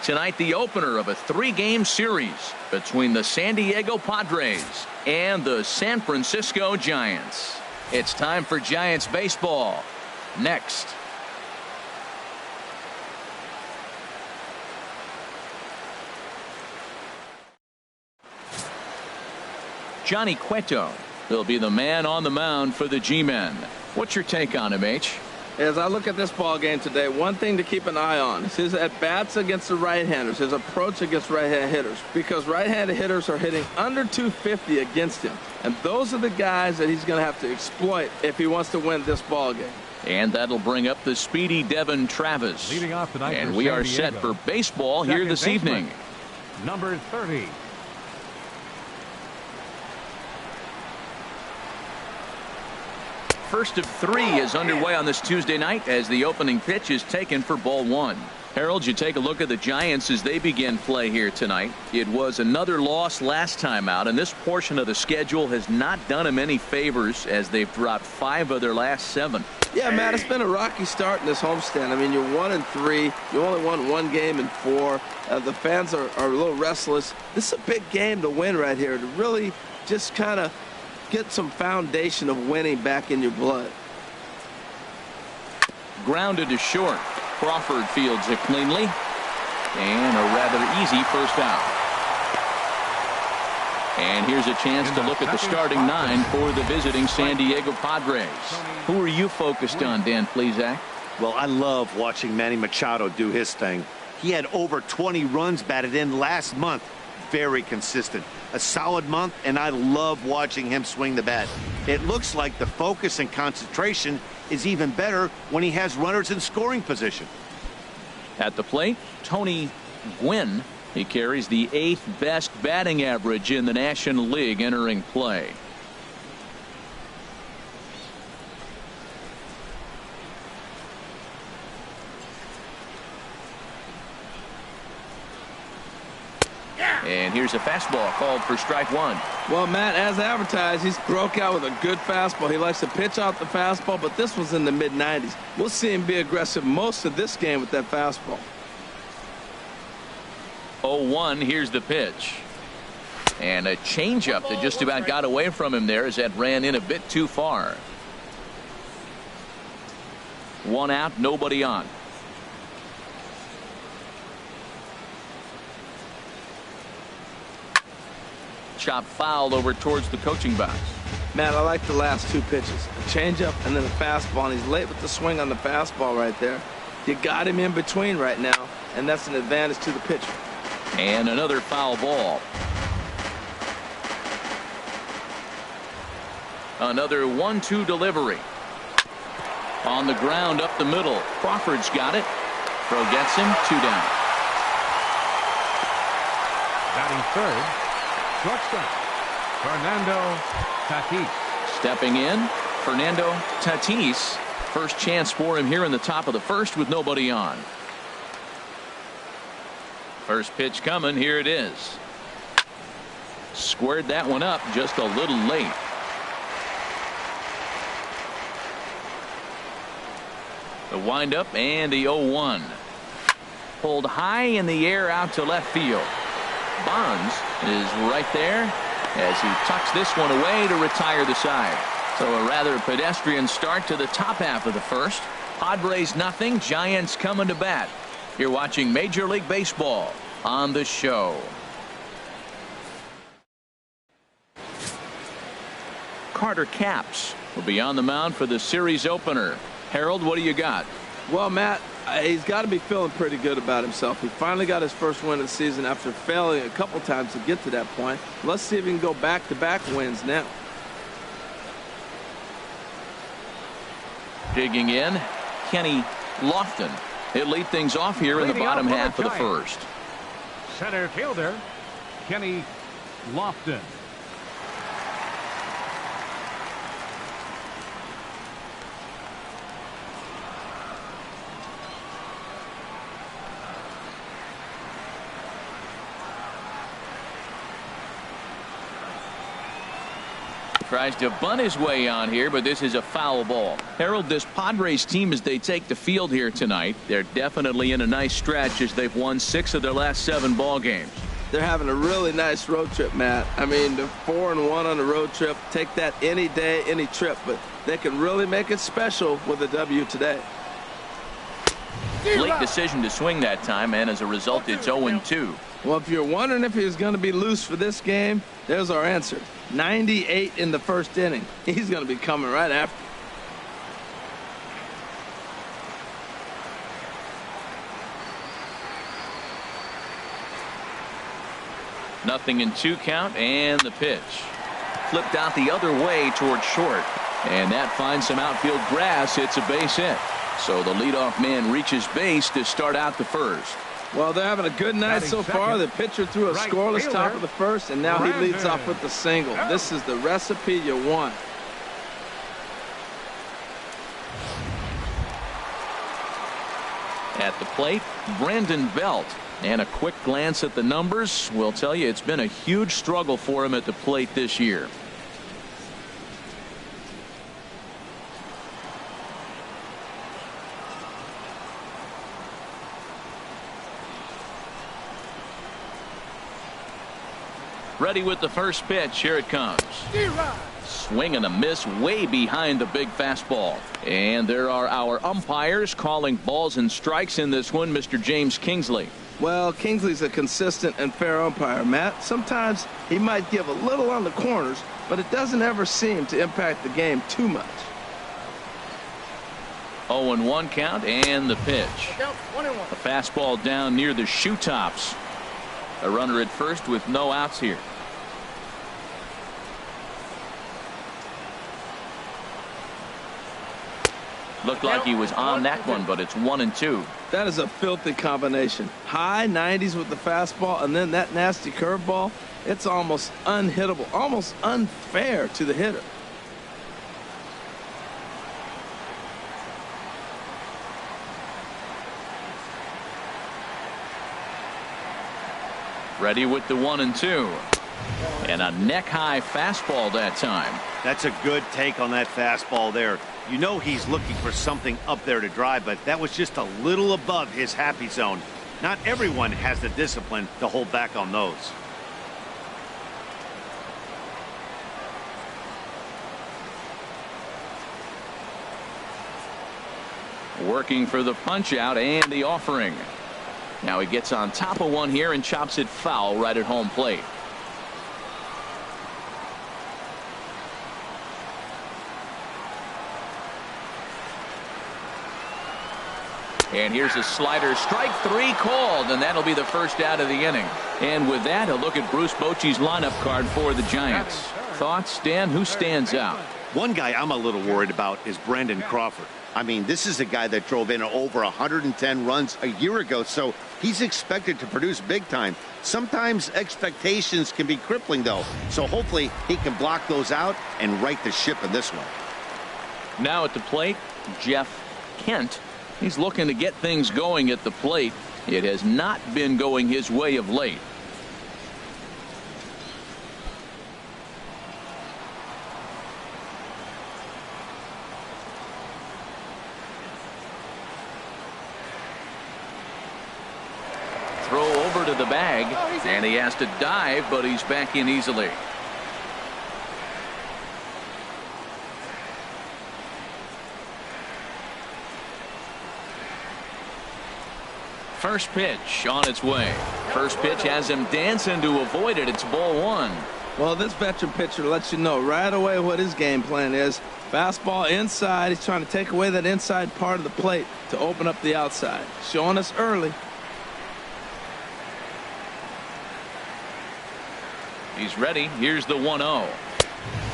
tonight the opener of a 3-game series between the San Diego Padres and the San Francisco Giants. It's time for Giants baseball. Next. Johnny Cueto will be the man on the mound for the G-men. What's your take on him, H? As I look at this ball game today, one thing to keep an eye on is his at-bats against the right-handers, his approach against right-hand hitters, because right-handed hitters are hitting under 250 against him, and those are the guys that he's going to have to exploit if he wants to win this ball game. And that'll bring up the speedy Devin Travis. Leading off tonight, and we are set for baseball here this evening. Number 30. First of 3 is underway on this Tuesday night as the opening pitch is taken for ball 1. Harold, you take a look at the Giants as they begin play here tonight. It was another loss last time out, and this portion of the schedule has not done them any favors as they've dropped 5 of their last 7. Yeah, Matt, it's been a rocky start in this homestand. I mean, you're 1-3. You only won 1 game in 4. The fans are a little restless. This is a big game to win right here, to really just kind of get some foundation of winning back in your blood. Grounded to short. Crawford fields it cleanly. And a rather easy first out. And here's a chance to look at the starting 9 for the visiting San Diego Padres. Who are you focused on, Dan Plesac? Well, I love watching Manny Machado do his thing. He had over 20 runs batted in last month. Very consistent. A solid month, and I love watching him swing the bat. It looks like the focus and concentration is even better when he has runners in scoring position. At the plate, Tony Gwynn. He carries the 8th best batting average in the National League entering play. And here's a fastball called for strike 1. Well, Matt, as advertised, he's broke out with a good fastball. He likes to pitch out the fastball, but this was in the mid-90s. We'll see him be aggressive most of this game with that fastball. 0-1, here's the pitch. And a changeup that just about got away from him there as that ran in a bit too far. 1 out, nobody on. Chop foul over towards the coaching box. Matt, I like the last 2 pitches. A changeup and then a fastball, and he's late with the swing on the fastball right there. You got him in between right now, and that's an advantage to the pitcher. And another foul ball. Another 1-2 delivery. On the ground up the middle. Crawford's got it. Throw gets him. 2 down. Batting third, shortstop, Fernando Tatis. Stepping in, Fernando Tatis. First chance for him here in the top of the first with nobody on. First pitch coming. Here it is. Squared that one up just a little late. The windup and the 0-1. Pulled high in the air out to left field. Bonds is right there as he tucks this one away to retire the side. So a rather pedestrian start to the top half of the first. Padres nothing. Giants coming to bat. You're watching Major League Baseball on the show. Carter Capps will be on the mound for the series opener. Harold, what do you got? Well, Matt, he's got to be feeling pretty good about himself. He finally got his first win of the season after failing a couple times to get to that point. Let's see if he can go back-to-back wins now. Digging in, Kenny Lofton. He'll lead things off here in the bottom half of the first. Center fielder, Kenny Lofton. tries to bunt his way on here, but this is a foul ball. Harold, this Padres team, as they take the field here tonight, they're definitely in a nice stretch as they've won 6 of their last 7 ball games. They're having a really nice road trip, Matt. I mean, they're 4-1 on the road trip. Take that any day, any trip, but they can really make it special with a W today. Late decision to swing that time, and as a result, it's 0-2. Well, if you're wondering if he was going to be loose for this game, there's our answer. 98 in the first inning. He's going to be coming right after. Nothing in 2 count, and the pitch. Flipped out the other way towards short. And that finds some outfield grass. It's a base hit. So the leadoff man reaches base to start out the first. Well, they're having a good night so far. The pitcher threw a scoreless top of the first, and now he leads off with the single. This is the recipe you want. At the plate, Brandon Belt. And a quick glance at the numbers will tell you it's been a huge struggle for him at the plate this year. Ready with the first pitch. Here it comes. Swing and a miss way behind the big fastball. And there are our umpires calling balls and strikes in this one. Mr. James Kingsley. Well, Kingsley's a consistent and fair umpire, Matt. Sometimes he might give a little on the corners, but it doesn't ever seem to impact the game too much. 0-1 count, and the pitch. A fastball down near the shoe tops. A runner at first with no outs here. Looked like he was on that one, but it's 1-2. That is a filthy combination. High 90s with the fastball, and then that nasty curveball. It's almost unhittable, almost unfair to the hitter. Ready with the 1-2. And a neck-high fastball that time. That's a good take on that fastball there. You know he's looking for something up there to drive, but that was just a little above his happy zone. Not everyone has the discipline to hold back on those. Working for the punch out and the offering. Now he gets on top of one here and chops it foul right at home plate. And here's a slider, strike 3 called, and that'll be the first out of the inning. And with that, a look at Bruce Bochy's lineup card for the Giants. Thoughts, Dan? Who stands out? One guy I'm a little worried about is Brandon Crawford. I mean, this is a guy that drove in over 110 runs a year ago, so he's expected to produce big time. Sometimes expectations can be crippling, though, so hopefully he can block those out and right the ship in this one. Now at the plate, Jeff Kent. He's looking to get things going at the plate. It has not been going his way of late. Throw over to the bag, and he has to dive, but he's back in easily. First pitch on its way. First pitch has him dancing to avoid it. It's ball 1. Well, this veteran pitcher lets you know right away what his game plan is. Fastball inside. He's trying to take away that inside part of the plate to open up the outside. Showing us early. He's ready. Here's the 1-0.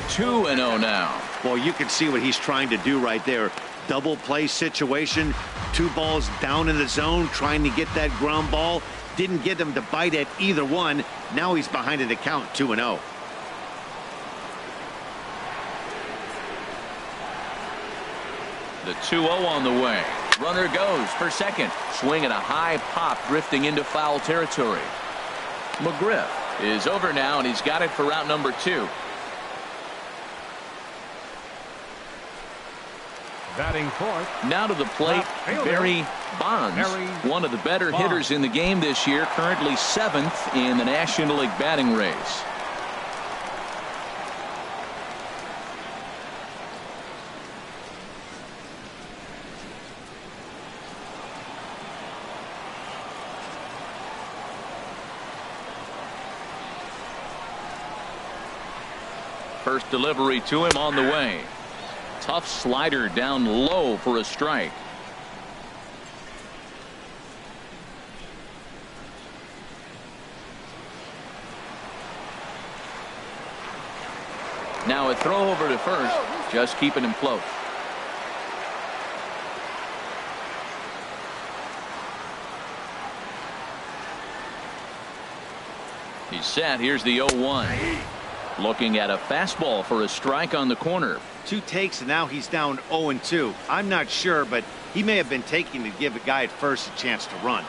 2-0 now. Well, you can see what he's trying to do right there. Double play situation. 2 balls down in the zone, trying to get that ground ball. Didn't get him to bite at either one. Now he's behind in the count, 2-0. The 2-0 on the way. Runner goes for second. Swing and a high pop drifting into foul territory. McGriff is over now, and he's got it for route number 2. Batting fourth. Now to the plate, Barry Bonds, one of the better hitters in the game this year, currently 7th in the National League batting race. First delivery to him on the way. Tough slider down low for a strike. Now a throw over to first, just keeping him close. He's set. Here's the 0-1. Looking at a fastball for a strike on the corner. 2 takes and now he's down 0-2. I'm not sure, but he may have been taking to give the guy at first a chance to run.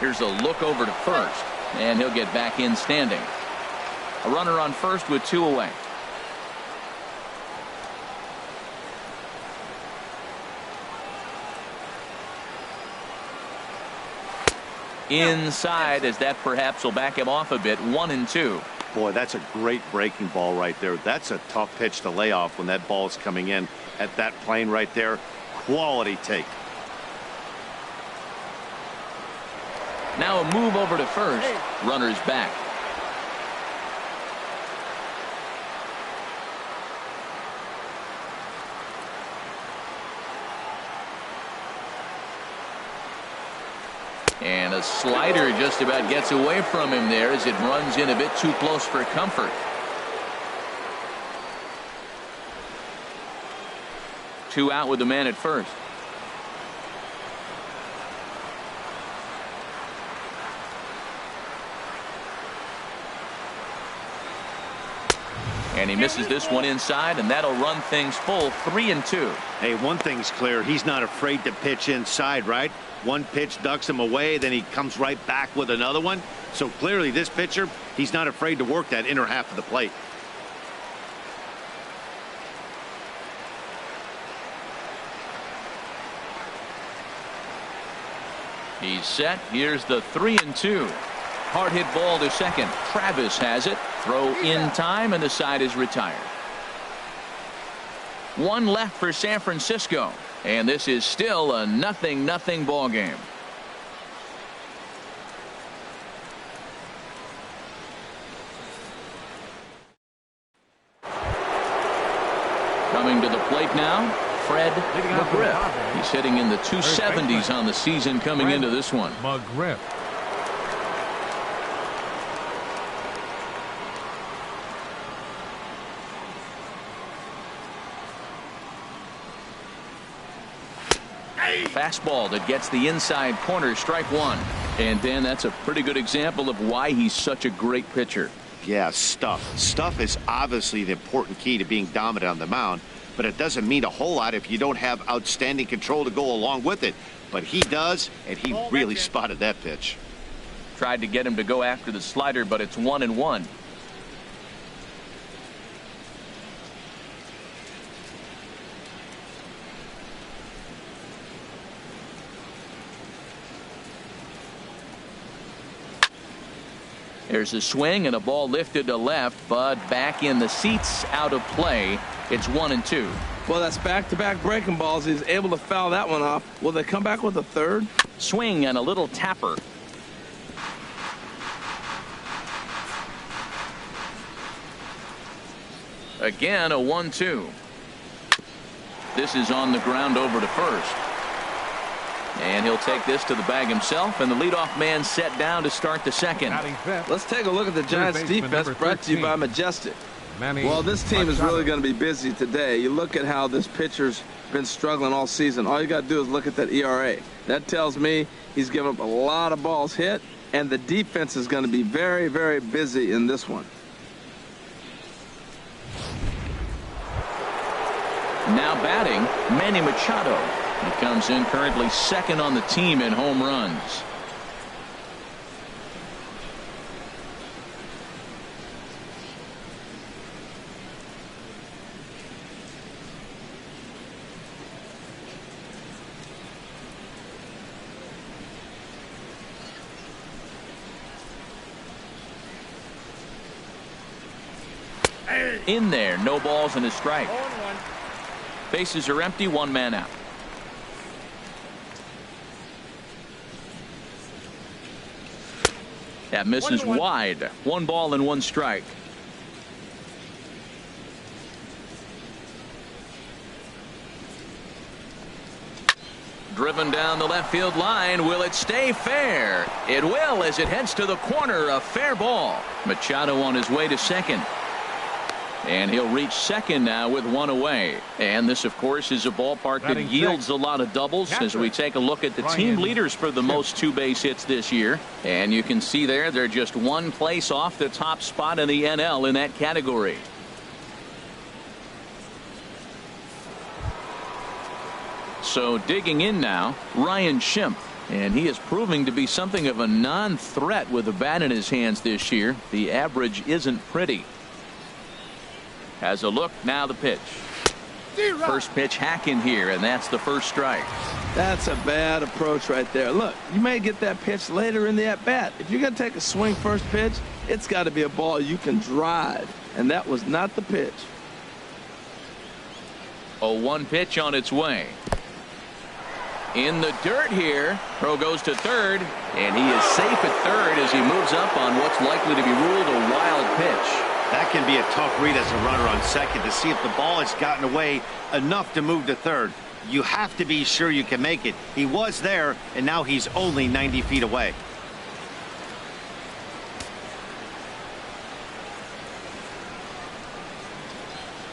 Here's a look over to first, and he'll get back in standing. A runner on first with 2 away. Inside, as that perhaps will back him off a bit. 1-2. Boy, that's a great breaking ball right there. That's a tough pitch to lay off when that ball is coming in at that plane right there. Quality take. Now a move over to first. Runner's back. And a slider just about gets away from him there as it runs in a bit too close for comfort. 2 out with the man at first. And he misses this one inside, and that'll run things full. 3-2. Hey, one thing's clear. He's not afraid to pitch inside, right? One pitch ducks him away, then he comes right back with another one. So clearly this pitcher, he's not afraid to work that inner half of the plate. He's set. Here's the 3-2. Hard hit ball to second. Travis has it. Throw in time, and the side is retired. 1 left for San Francisco, and this is still a 0-0 ball game. Coming to the plate now, Fred McGriff. He's hitting in the 270s on the season coming into this one. McGriff. Fastball that gets the inside corner, strike 1. And Dan, that's a pretty good example of why he's such a great pitcher. Yeah, stuff. Stuff is obviously the important key to being dominant on the mound, but it doesn't mean a whole lot if you don't have outstanding control to go along with it. But he does, and he really spotted that pitch. Tried to get him to go after the slider, but it's 1-1. There's a swing and a ball lifted to left, but back in the seats, out of play. It's 1-2. Well, that's back-to-back breaking balls. He's able to foul that one off. Will they come back with a third? Swing and a little tapper. Again, a 1-2. This is on the ground over to first. And he'll take this to the bag himself, and the leadoff man set down to start the second. Let's take a look at the Giants defense, brought to you by Majestic. Well, this team is really going to be busy today. You look at how this pitcher's been struggling all season. All you got to do is look at that ERA. That tells me he's given up a lot of balls hit, and the defense is going to be very, very busy in this one. Now batting, Manny Machado. He comes in currently second on the team in home runs. in there. No balls and a strike. Bases are empty. One man out. That misses wide. One ball and one strike. Driven down the left field line. Will it stay fair? It will, as it heads to the corner. A fair ball. Machado on his way to second. And he'll reach second now with one away. And this, of course, is a ballpark that yields a lot of doubles as we take a look at the team leaders for the most two-base hits this year. And you can see there, they're just one place off the top spot in the NL in that category. So digging in now, Ryan Schimpf. And he is proving to be something of a non-threat with a bat in his hands this year. The average isn't pretty. Has a look, now the pitch. First pitch hack in here, and that's the first strike. That's a bad approach right there. Look, you may get that pitch later in the at-bat. If you're going to take a swing first pitch, it's got to be a ball you can drive, and that was not the pitch. 0-1 pitch on its way. In the dirt here. Throw goes to third, and he is safe at third as he moves up on what's likely to be ruled a wild pitch. That can be a tough read as a runner on second to see if the ball has gotten away enough to move to third. You have to be sure you can make it. He was there, and now he's only 90 feet away.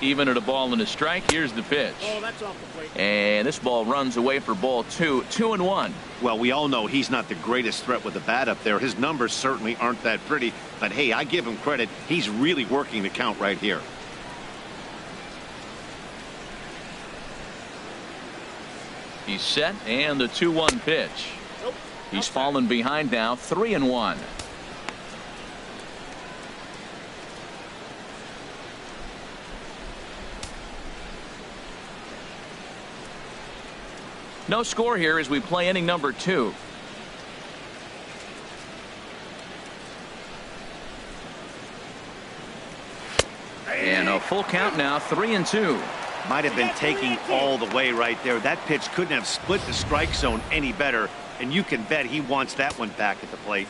Even at a ball and a strike, here's the pitch. Oh, that's off the plate. And this ball runs away for ball two. 2-1. Well, we all know he's not the greatest threat with the bat up there. His numbers certainly aren't that pretty. But, hey, I give him credit. He's really working the count right here. He's set, and the 2-1 pitch. Nope. He's fallen behind now, 3-1. No score here as we play inning number 2. And a full count now, 3-2. Might have been taking all the way right there. That pitch couldn't have split the strike zone any better, and you can bet he wants that one back at the plate.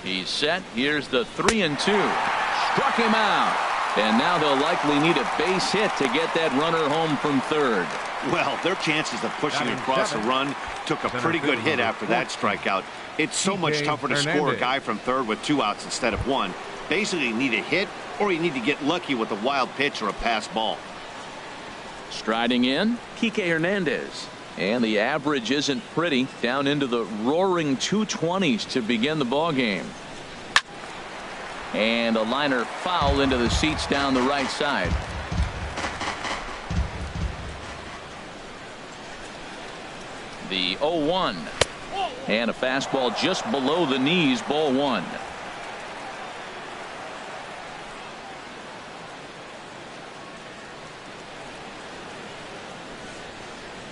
He's set. Here's the 3-2. Struck him out. And now they'll likely need a base hit to get that runner home from third. Well, their chances of pushing across a run took a pretty good hit after that strikeout. It's so much tougher to score a guy from third with 2 outs instead of 1. Basically, you need a hit or you need to get lucky with a wild pitch or a pass ball. Striding in, Kike Hernandez. And the average isn't pretty, down into the roaring 220s to begin the ball game. And a liner foul into the seats down the right side. The 0-1. And a fastball just below the knees, ball 1.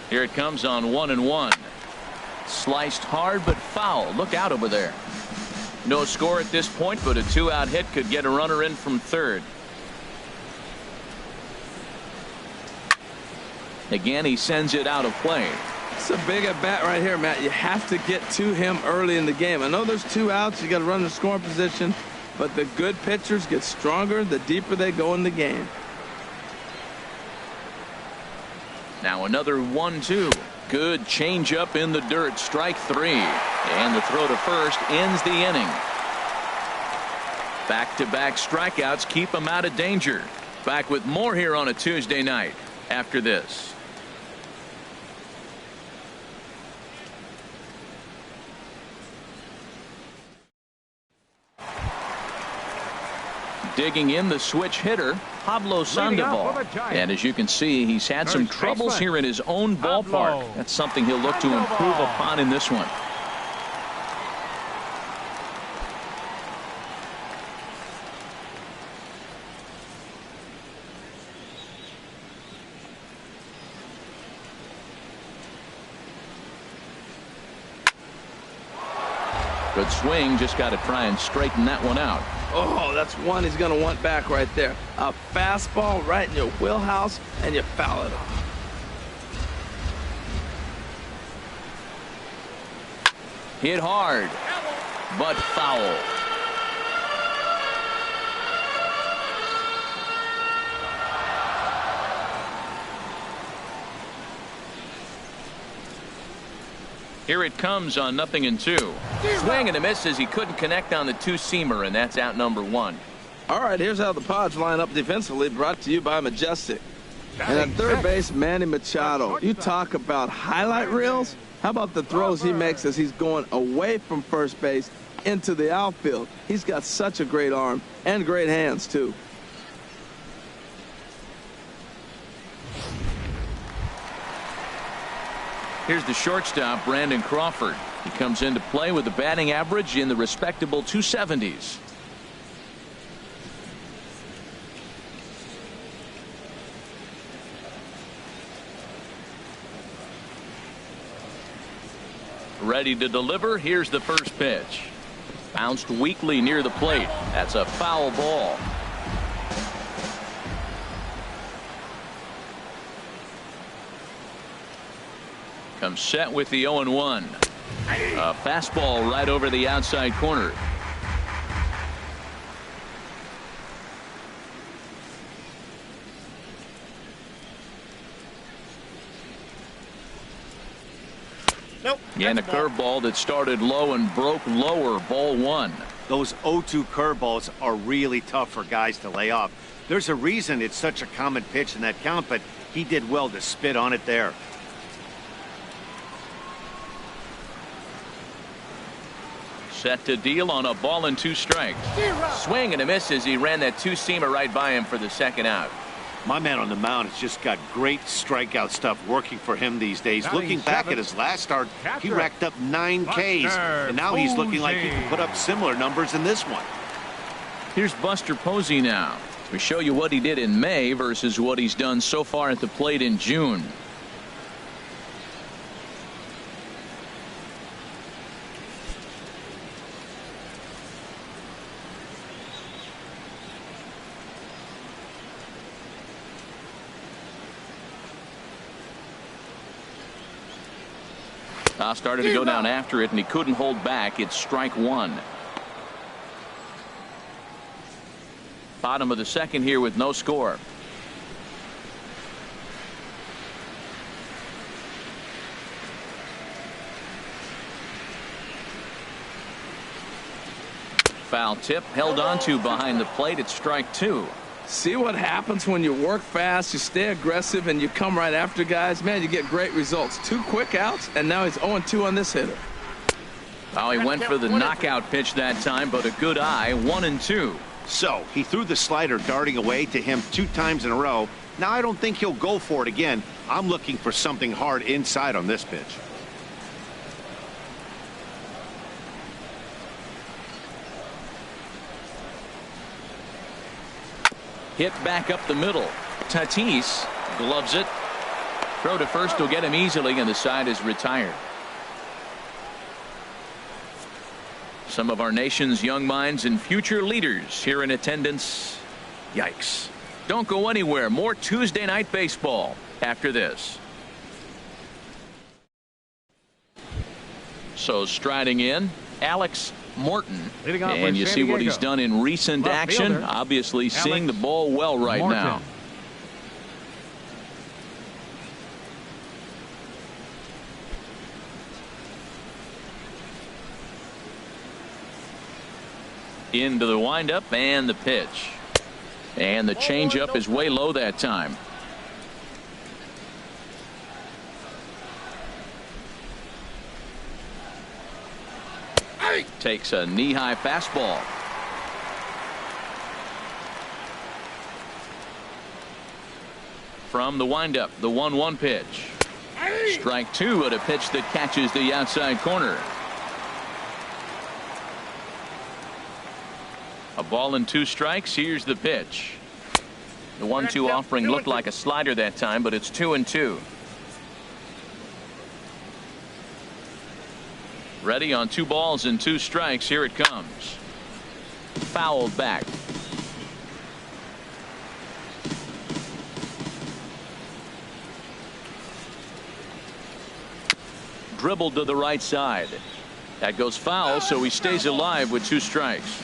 Here it comes on 1-1. Sliced hard but foul. Look out over there. No score at this point, but a 2-out hit could get a runner in from third. Again, he sends it out of play. It's a big at bat right here, Matt. You have to get to him early in the game. I know there's 2 outs. You got to run the scoring position, but the good pitchers get stronger the deeper they go in the game. Now another 1-2. Good changeup in the dirt. Strike 3. And the throw to first ends the inning. Back-to-back strikeouts keep him out of danger. Back with more here on a Tuesday night after this. Digging in, the switch hitter, Pablo Sandoval. And as you can see, he's had some troubles here in his own ballpark. That's something he'll look to improve upon in this one. Good swing, just got to try and straighten that one out. Oh, that's one he's going to want back right there. A fastball right in your wheelhouse, and you foul it off. Hit hard, but foul. Here it comes on 0-2. Swing and a miss as he couldn't connect on the two-seamer, and that's out number 1. All right, here's how the Padres line up defensively, brought to you by Majestic. And at third base, Manny Machado. You talk about highlight reels. How about the throws he makes as he's going away from first base into the outfield? He's got such a great arm and great hands, too. Here's the shortstop, Brandon Crawford. He comes into play with a batting average in the respectable 270s. Ready to deliver. Here's the first pitch. Bounced weakly near the plate. That's a foul ball. Comes set with the 0-1. A fastball right over the outside corner. Nope. And a curveball that started low and broke lower. Ball 1. Those 0-2 curveballs are really tough for guys to lay off. There's a reason it's such a common pitch in that count, but he did well to spit on it there. Set to deal on a ball and 2 strikes. Swing and a miss as he ran that two-seamer right by him for the second out. My man on the mound has just got great strikeout stuff working for him these days. Looking back at his last start, he racked up 9 Ks, and now he's looking like he can put up similar numbers in this one. Here's Buster Posey now. We show you what he did in May versus what he's done so far at the plate in June. Started to go down after it, and he couldn't hold back. It's strike 1. Bottom of the second here with no score. Foul tip held on to behind the plate. It's strike 2. See what happens when you work fast, you stay aggressive, and you come right after guys? Man, you get great results. 2 quick outs, and now he's 0-2 on this hitter. Oh, he went for the knockout pitch that time, but a good eye. 1-2. So he threw the slider darting away to him 2 times in a row. Now I don't think he'll go for it again. I'm looking for something hard inside on this pitch. Hit back up the middle. Tatis gloves it. Throw to first will get him easily, and the side is retired. Some of our nation's young minds and future leaders here in attendance. Yikes. Don't go anywhere. More Tuesday night baseball after this. So striding in, Alex Morton, and you see what he's done in recent action. Obviously seeing the ball well right now. Into the windup and the pitch, and the changeup is way low that time. Takes a knee-high fastball. From the windup, the 1-1 pitch. Strike 2 at a pitch that catches the outside corner. A ball and 2 strikes. Here's the pitch. The 1-2 offering looked like a slider that time, but it's 2-2. Ready on 2 balls and 2 strikes. Here it comes. Fouled back. Dribbled to the right side. That goes foul, so he stays alive with 2 strikes.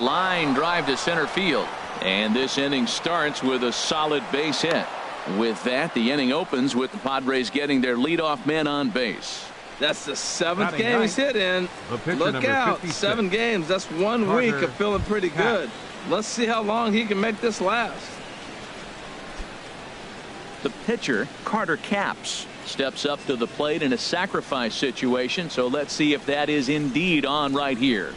Line drive to center field. And this inning starts with a solid base hit. With that, the inning opens with the Padres getting their leadoff man on base. That's the 7th game he's hit in. Look out, 56. 7 games. That's 1 week of feeling pretty good. Let's see how long he can make this last. The pitcher, Carter Capps, steps up to the plate in a sacrifice situation. So let's see if that is indeed on right here.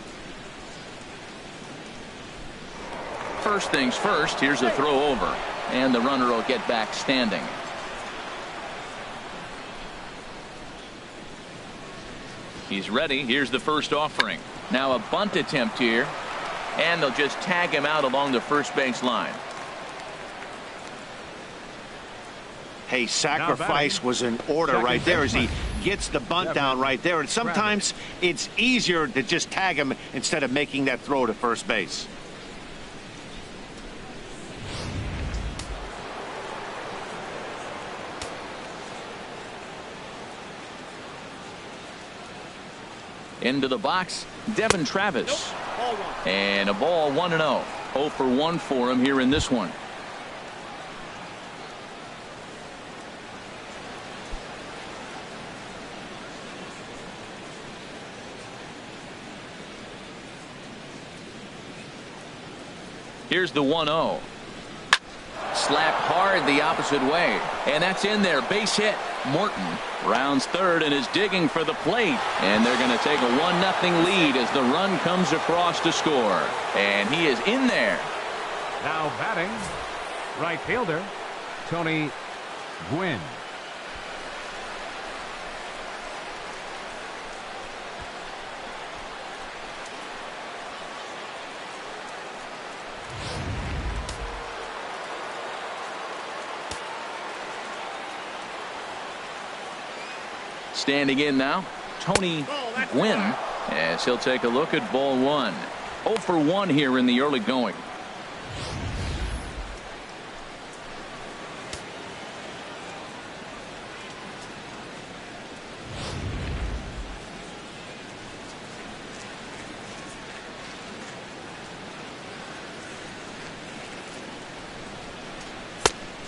First things first, here's a throw over. And the runner will get back standing. He's ready. Here's the first offering. Now a bunt attempt here. And they'll just tag him out along the first base line. Hey, sacrifice was in order right there as he gets the bunt down right there. And sometimes it's easier to just tag him instead of making that throw to first base. Into the box, Devin Travis. And a ball 1-0. 0 for 1 for him here in this one. Here's the 1-0. Slapped hard the opposite way. And that's in there. Base hit. Morton rounds third and is digging for the plate. And they're going to take a 1-0 lead as the run comes across to score. And he is in there. Now batting, right fielder, Tony Gwynn. Standing in now, Tony Gwynn, as he'll take a look at ball 1. 0 for 1 here in the early going.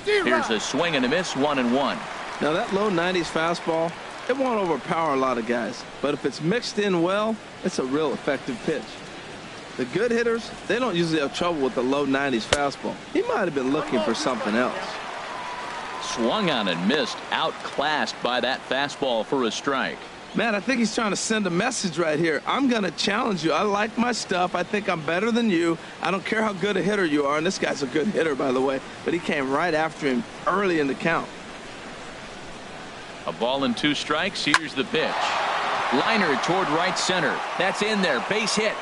Here's a swing and a miss, 1-1. Now that low 90s fastball, it won't overpower a lot of guys, but if it's mixed in well, it's a real effective pitch. The good hitters, they don't usually have trouble with the low 90s fastball. He might have been looking for something else. Swung on and missed, outclassed by that fastball for a strike. Man, I think he's trying to send a message right here. I'm going to challenge you. I like my stuff. I think I'm better than you. I don't care how good a hitter you are, and this guy's a good hitter, by the way, but he came right after him early in the count. A ball and 2 strikes. Here's the pitch. Liner toward right center. That's in there. Base hit.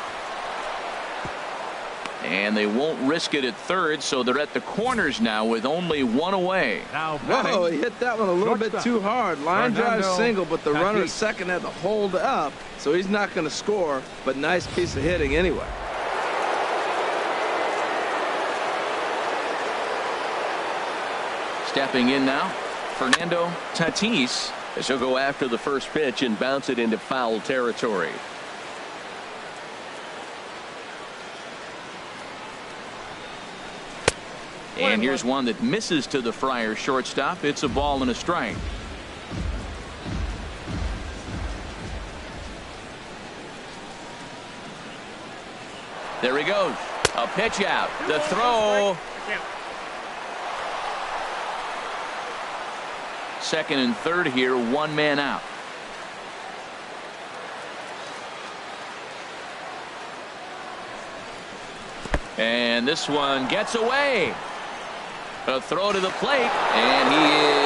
And they won't risk it at third, so they're at the corners now with only 1 away. Now whoa, he hit that one a little bit too hard. Line drive single, but the runner at second had to hold up, so he's not going to score, but nice piece of hitting anyway. Stepping in now, Fernando Tatis, as he'll go after the first pitch and bounce it into foul territory. And here's one that misses to the Friars shortstop. It's a ball and a strike. There he goes. A pitch out. The throw. Second and third here, 1 man out. And this one gets away. A throw to the plate, and he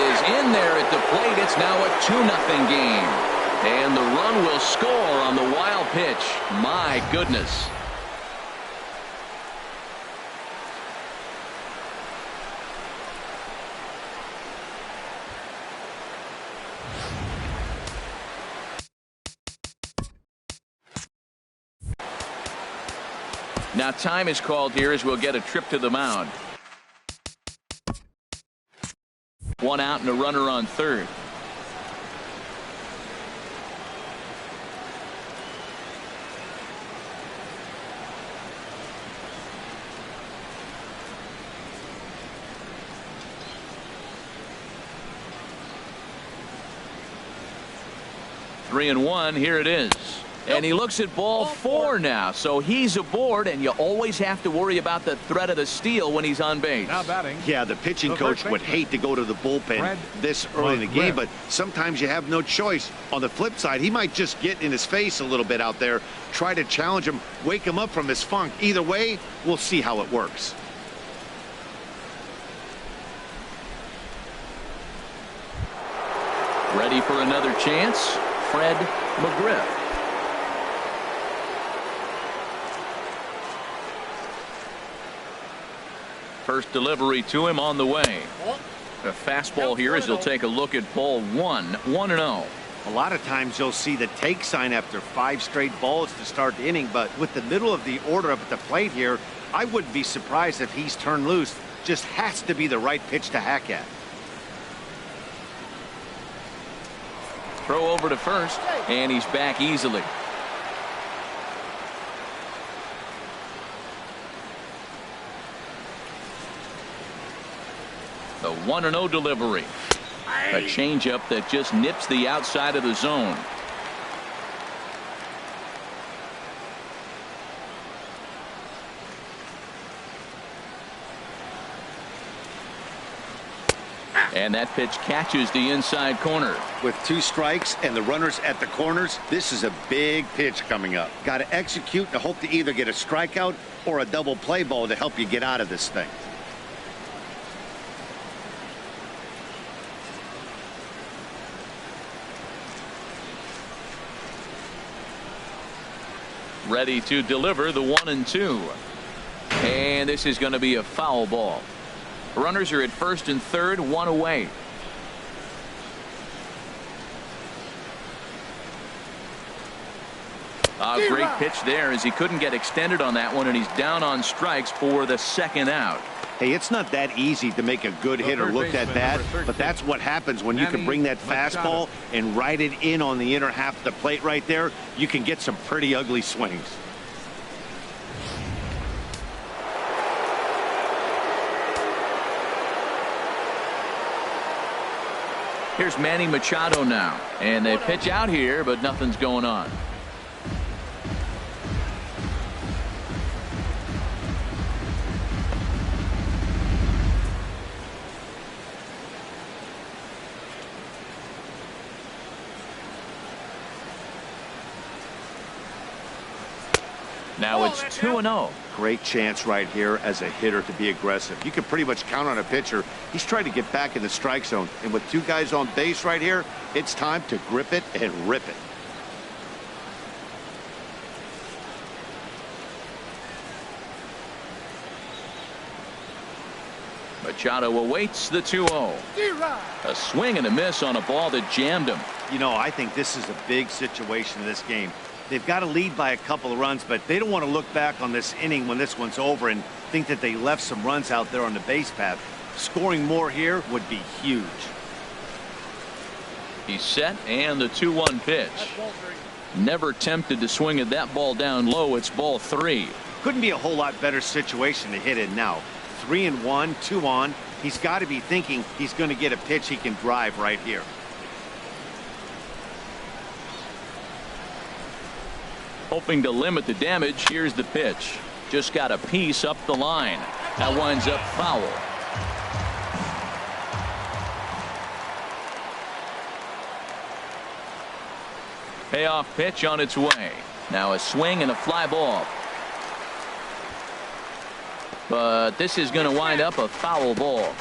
is in there at the plate. It's now a 2-0 game. And the run will score on the wild pitch. My goodness. Now time is called here as we'll get a trip to the mound. One out and a runner on third. Three and one. Here it is. And he looks at ball four now. So he's aboard, and you always have to worry about the threat of the steal when he's on base. Now batting. Yeah, the pitching coach would hate to go to the bullpen this early in the game, but sometimes you have no choice. On the flip side, he might just get in his face a little bit out there, try to challenge him, wake him up from his funk. Either way, we'll see how it works. Ready for another chance? Fred McGriff. First delivery to him on the way. The fastball here as he'll take a look at ball one. 1-0. A lot of times you'll see the take sign after 5 straight balls to start the inning, but with the middle of the order up at the plate here, I wouldn't be surprised if he's turned loose. Just has to be the right pitch to hack at. Throw over to first, and he's back easily. The 1-0 delivery. A changeup that just nips the outside of the zone. And that pitch catches the inside corner. With 2 strikes and the runners at the corners, this is a big pitch coming up. Got to execute and hope to either get a strikeout or a double play ball to help you get out of this thing. Ready to deliver the 1-2. And this is going to be a foul ball. Runners are at first and third, 1 away. A great pitch there as he couldn't get extended on that one, and he's down on strikes for the second out. Hey, it's not that easy to make a good hitter look that bad, but that's what happens when you can bring that fastball and ride it in on the inner half of the plate right there. You can get some pretty ugly swings. Here's Manny Machado now, and they pitch out here, but nothing's going on. Now it's 2-0. Great chance right here as a hitter to be aggressive. You can pretty much count on a pitcher. He's trying to get back in the strike zone. And with 2 guys on base right here, it's time to grip it and rip it. Machado awaits the 2-0. A swing and a miss on a ball that jammed him. You know, I think this is a big situation in this game. They've got to lead by a couple of runs, but they don't want to look back on this inning when this one's over and think that they left some runs out there on the base path. Scoring more here would be huge. He's set, and the 2-1 pitch. Never tempted to swing at that ball down low. It's ball 3. Couldn't be a whole lot better situation to hit in now. 3-1, 2 on. He's got to be thinking he's going to get a pitch he can drive right here. Hoping to limit the damage. Here's the pitch. Just got a piece up the line. That winds up foul. Payoff pitch on its way. Now a swing and a fly ball. But this is going to wind up a foul ball.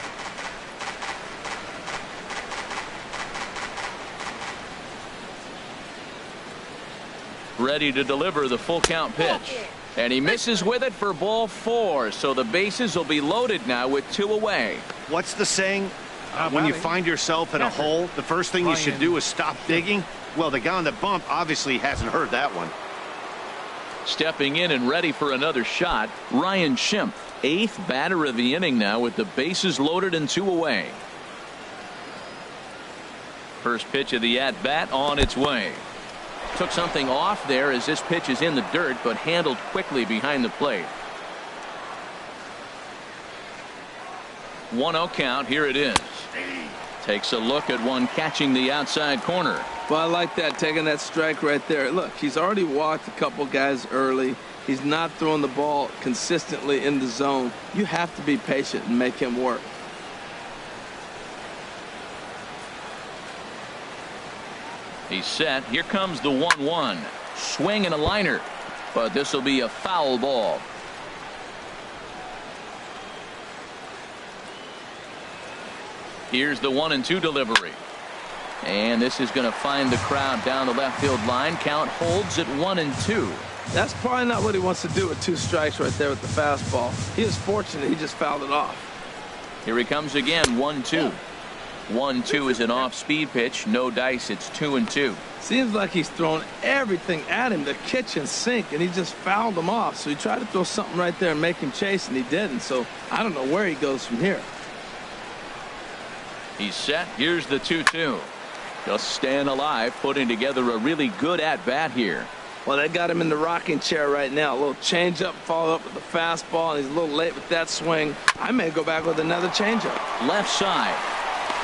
Ready to deliver the full count pitch. And he misses with it for ball 4. So the bases will be loaded now with 2 away. What's the saying? When you find yourself in a hole, the first thing you should do is stop digging. Well, the guy on the bump obviously hasn't heard that one. Stepping in and ready for another shot, Ryan Schimpf, 8th batter of the inning now with the bases loaded and 2 away. First pitch of the at-bat on its way. Took something off there as this pitch is in the dirt, but handled quickly behind the plate. 1-0 count. Here it is. Takes a look at one catching the outside corner. Well, I like that, taking that strike right there. Look, he's already walked a couple guys early. He's not throwing the ball consistently in the zone. You have to be patient and make him work. He's set. Here comes the 1-1. Swing and a liner, but this will be a foul ball. Here's the 1-2 delivery. And this is going to find the crowd down the left field line. Count holds at 1-2. That's probably not what he wants to do with 2 strikes right there with the fastball. He is fortunate he just fouled it off. Here he comes again. 1-2. 1-2 is an off-speed pitch. No dice. It's 2-2. Seems like he's thrown everything at him, the kitchen sink, and he just fouled him off. So he tried to throw something right there and make him chase, and he didn't. So I don't know where he goes from here. He's set. Here's the 2-2. Just staying alive, putting together a really good at-bat here. Well, they got him in the rocking chair right now. A little changeup, follow up with the fastball, and he's a little late with that swing. I may go back with another changeup. Left side.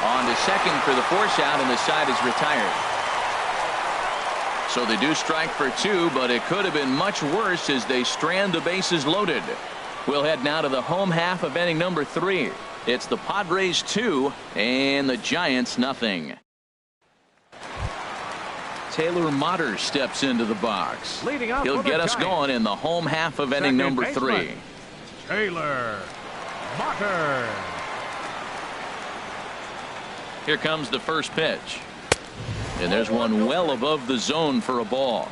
On to second for the force out, and the side is retired. So they do strike for 2, but it could have been much worse as they strand the bases loaded. We'll head now to the home half of inning number 3. It's the Padres 2 and the Giants nothing. Taylor Motter steps into the box. He'll get us going in the home half of inning number 3. Taylor Motter. Here comes the first pitch. And there's one well above the zone for a ball.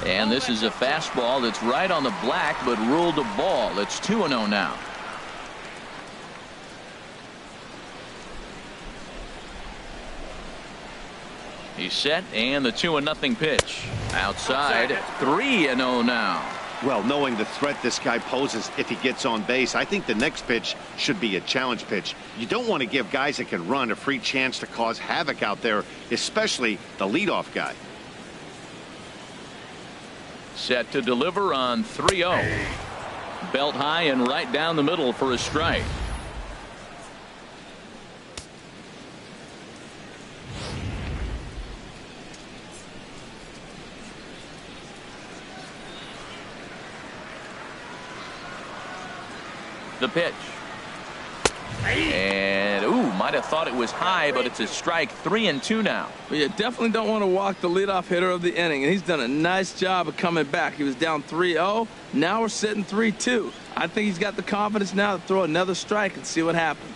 And this is a fastball that's right on the black, but ruled a ball. It's 2-0 now. He's set, and the 2-0 pitch. Outside, 3-0 now. Well, knowing the threat this guy poses if he gets on base, I think the next pitch should be a challenge pitch. You don't want to give guys that can run a free chance to cause havoc out there, especially the leadoff guy. Set to deliver on 3-0. Belt high and right down the middle for a strike. The pitch. And might have thought it was high, but it's a strike. 3-2 now. Well, you definitely don't want to walk the leadoff hitter of the inning, and he's done a nice job of coming back. He was down 3-0. Now we're sitting 3-2. I think he's got the confidence now to throw another strike and see what happens.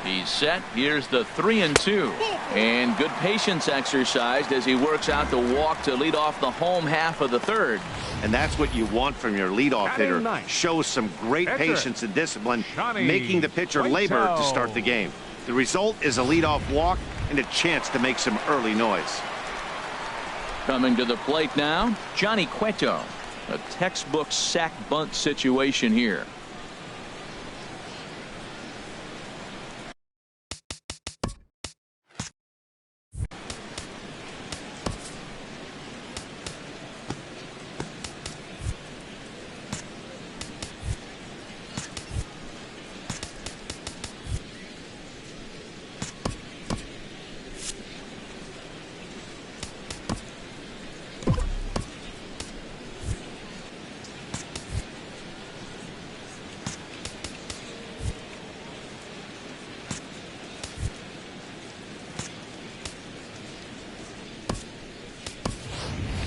He's set. Here's the 3-2. And good patience exercised as he works out the walk to lead off the home half of the third. And that's what you want from your leadoff hitter. Shows some great patience and discipline, making the pitcher labor to start the game. The result is a leadoff walk and a chance to make some early noise. Coming to the plate now, Johnny Cueto. A textbook sack bunt situation here.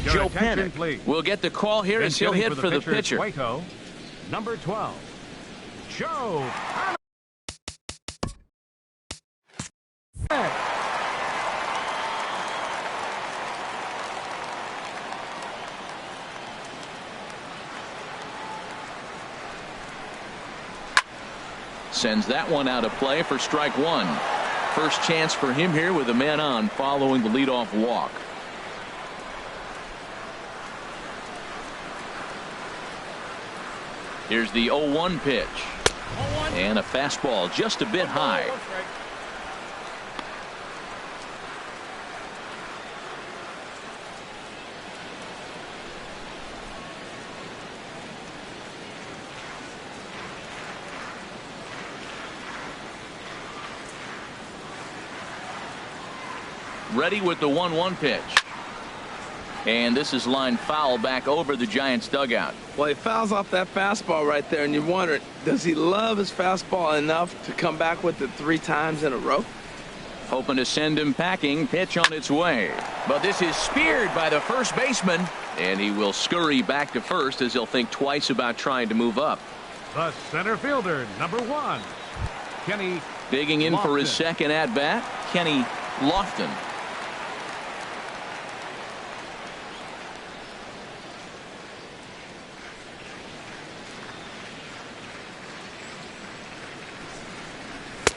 Joe Panic will get the call here as he'll hit for the pitcher. Cueto, number 12, Joe Panic. Sends that one out of play for strike one. First chance for him here with a man on following the leadoff walk. Here's the 0-1 pitch. And a fastball just a bit high. Ready with the 1-1 pitch. And this is lined foul back over the Giants dugout. Well, he fouls off that fastball right there, and you wonder, does he love his fastball enough to come back with it 3 times in a row? Hoping to send him packing. Pitch on its way. But this is speared by the first baseman, and he will scurry back to first as he'll think twice about trying to move up. The center fielder, number 1, Kenny. Digging in Lofton. for his second at bat, Kenny Lofton.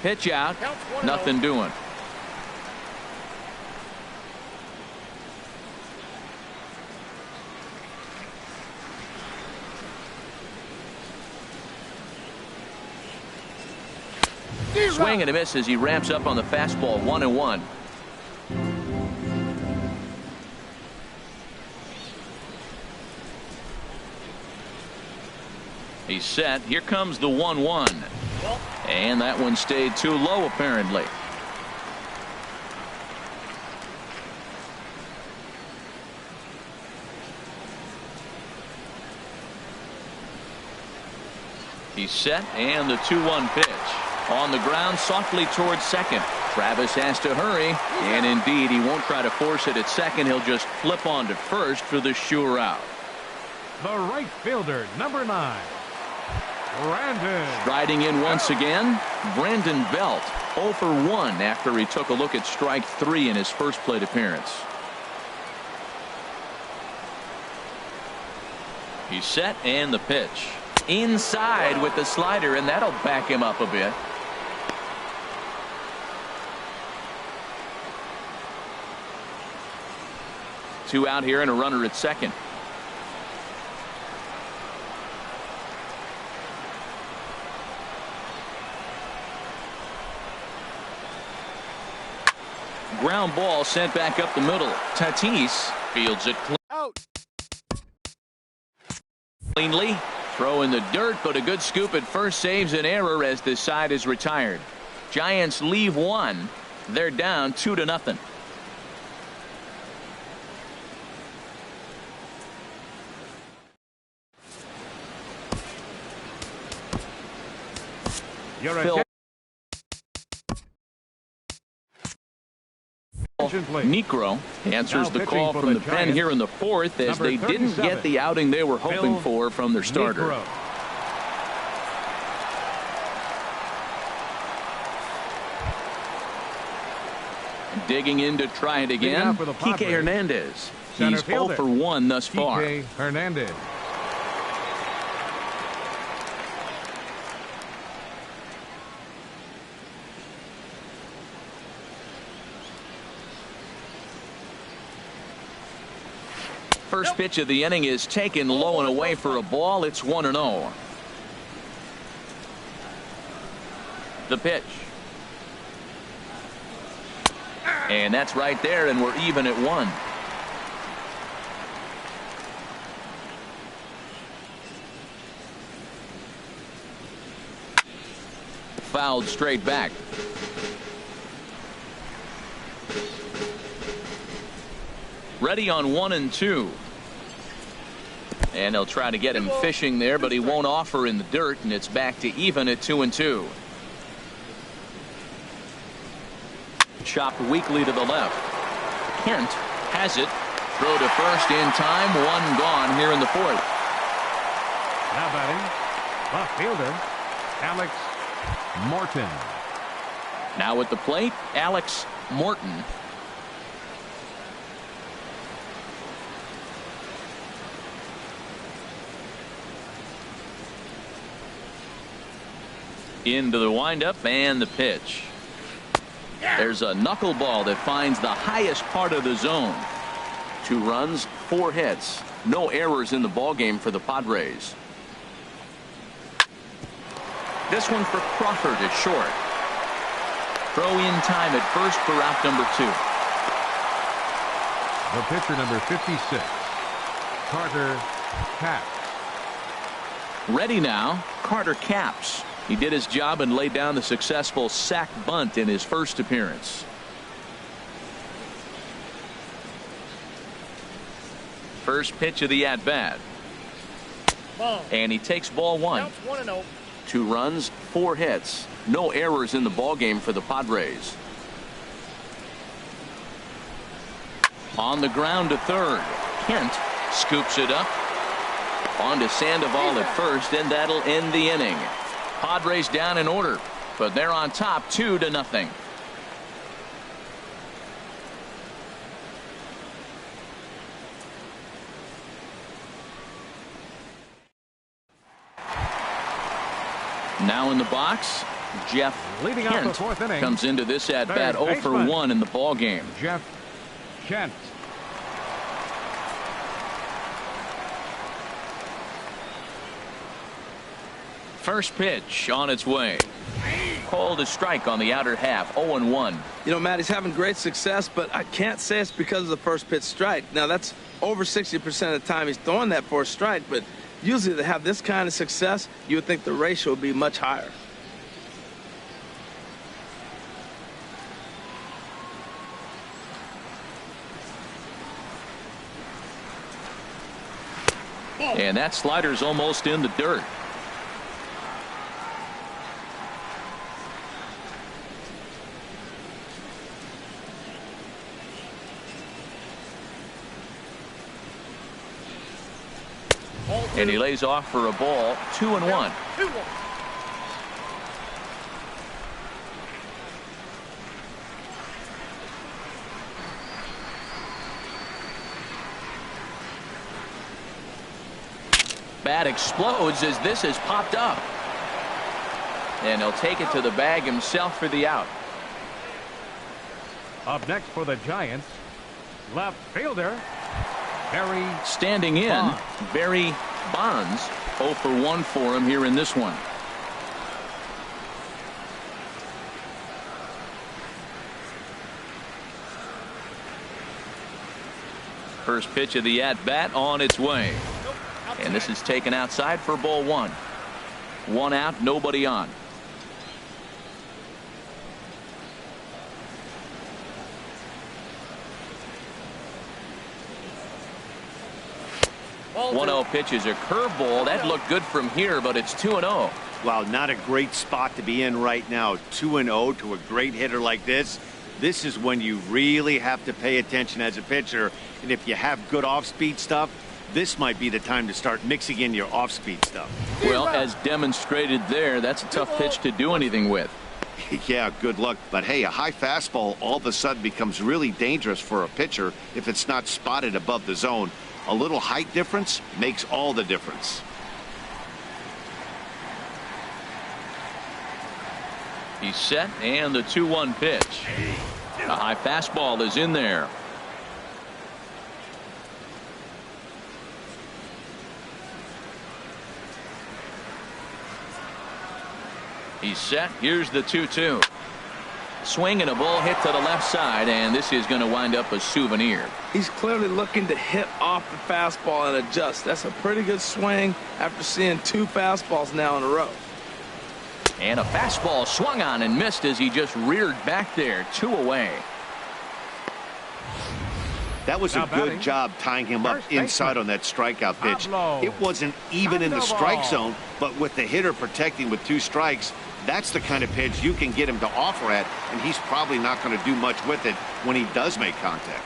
Pitch out. Nothing doing. Swing and a miss as he ramps up on the fastball. 1-1. He's set. Here comes the 1-1. And that one stayed too low, apparently. He's set, and the 2-1 pitch. On the ground, softly towards second. Travis has to hurry, and indeed, he won't try to force it at second. He'll just flip on to first for the sure out. The right fielder, number 9, Brandon. Riding in once again, Brandon Belt, 0 for 1 after he took a look at strike 3 in his first plate appearance. He's set, and the pitch. Inside with the slider, and that'll back him up a bit. Two out here and a runner at second. Ground ball sent back up the middle. Tatis fields it cleanly. Throw in the dirt, but a good scoop at first saves an error as this side is retired. Giants leave one. They're down 2-0. Phil Necro answers the call from the pen here in the fourth as they didn't get the outing they were hoping for from their starter. Digging in to try it again, Kike Hernandez. He's 0 for 1 thus far. Kike Hernandez. First pitch of the inning is taken low and away for a ball. It's 1-0. The pitch. And that's right there, and we're even at 1. Fouled straight back. Ready on 1 and 2. And they'll try to get him fishing there, but he won't offer in the dirt, and it's back to even at 2 and 2. Chopped weakly to the left. Kent has it. Throw to first in time. 1 gone here in the fourth. Now batting, left fielder, Alex Morton. Now at the plate, Alex Morton. Into the windup and the pitch. There's a knuckleball that finds the highest part of the zone. 2 runs, 4 hits, no errors in the ballgame for the Padres. This one for Crawford is short. Throw in time at first for out number 2. The pitcher, number 56, Carter Capps. Ready now, Carter Capps. He did his job and laid down the successful sac bunt in his first appearance. First pitch of the at-bat. And he takes ball 1. 2 runs, 4 hits, no errors in the ballgame for the Padres. On the ground to third. Kent scoops it up. On to Sandoval at first, and that'll end the inning. Padres down in order, but they're on top 2-0. Now in the box, Jeff Leading off the Kent 4th inning, comes into this at bat 0 for baseman, 1 in the ball game. Jeff Kent. First pitch on its way. Called a strike on the outer half. 0-1. You know, Matt, he's having great success, but I can't say it's because of the first pitch strike. Now, that's over 60% of the time he's throwing that for a strike, but usually to have this kind of success, you would think the ratio would be much higher. And that slider's almost in the dirt. And he lays off for a ball. 2-1. Bat explodes as this has popped up. And he'll take it to the bag himself for the out. Up next for the Giants, left fielder, Barry. Standing in, Bonds. Barry Bonds. 0 for 1 for him here in this one. First pitch of the at-bat on its way. And this is taken outside for ball 1. 1 out, nobody on. Ball 1-0 pitch is a curveball. That looked good from here, but it's 2-0. Wow, not a great spot to be in right now. 2-0 to a great hitter like this. This is when you really have to pay attention as a pitcher. And if you have good off-speed stuff, this might be the time to start mixing in your off-speed stuff. Well, as demonstrated there, that's a tough pitch to do anything with. Yeah, good luck. But hey, a high fastball all of a sudden becomes really dangerous for a pitcher if it's not spotted above the zone. A little height difference makes all the difference. He's set, and the 2-1 pitch. A high fastball is in there. He's set. Here's the 2-2. Swing and a ball hit to the left side, and this is going to wind up a souvenir. He's clearly looking to hit off the fastball and adjust. That's a pretty good swing after seeing 2 fastballs now in a row. And a fastball swung on and missed as he just reared back there. 2 away. That was a Now good batting, job tying him up first inside baseman, on that strikeout pitch. Pablo It wasn't even in the Sandoval. strike zone, but with the hitter protecting with 2 strikes, that's the kind of pitch you can get him to offer at, and he's probably not going to do much with it when he does make contact.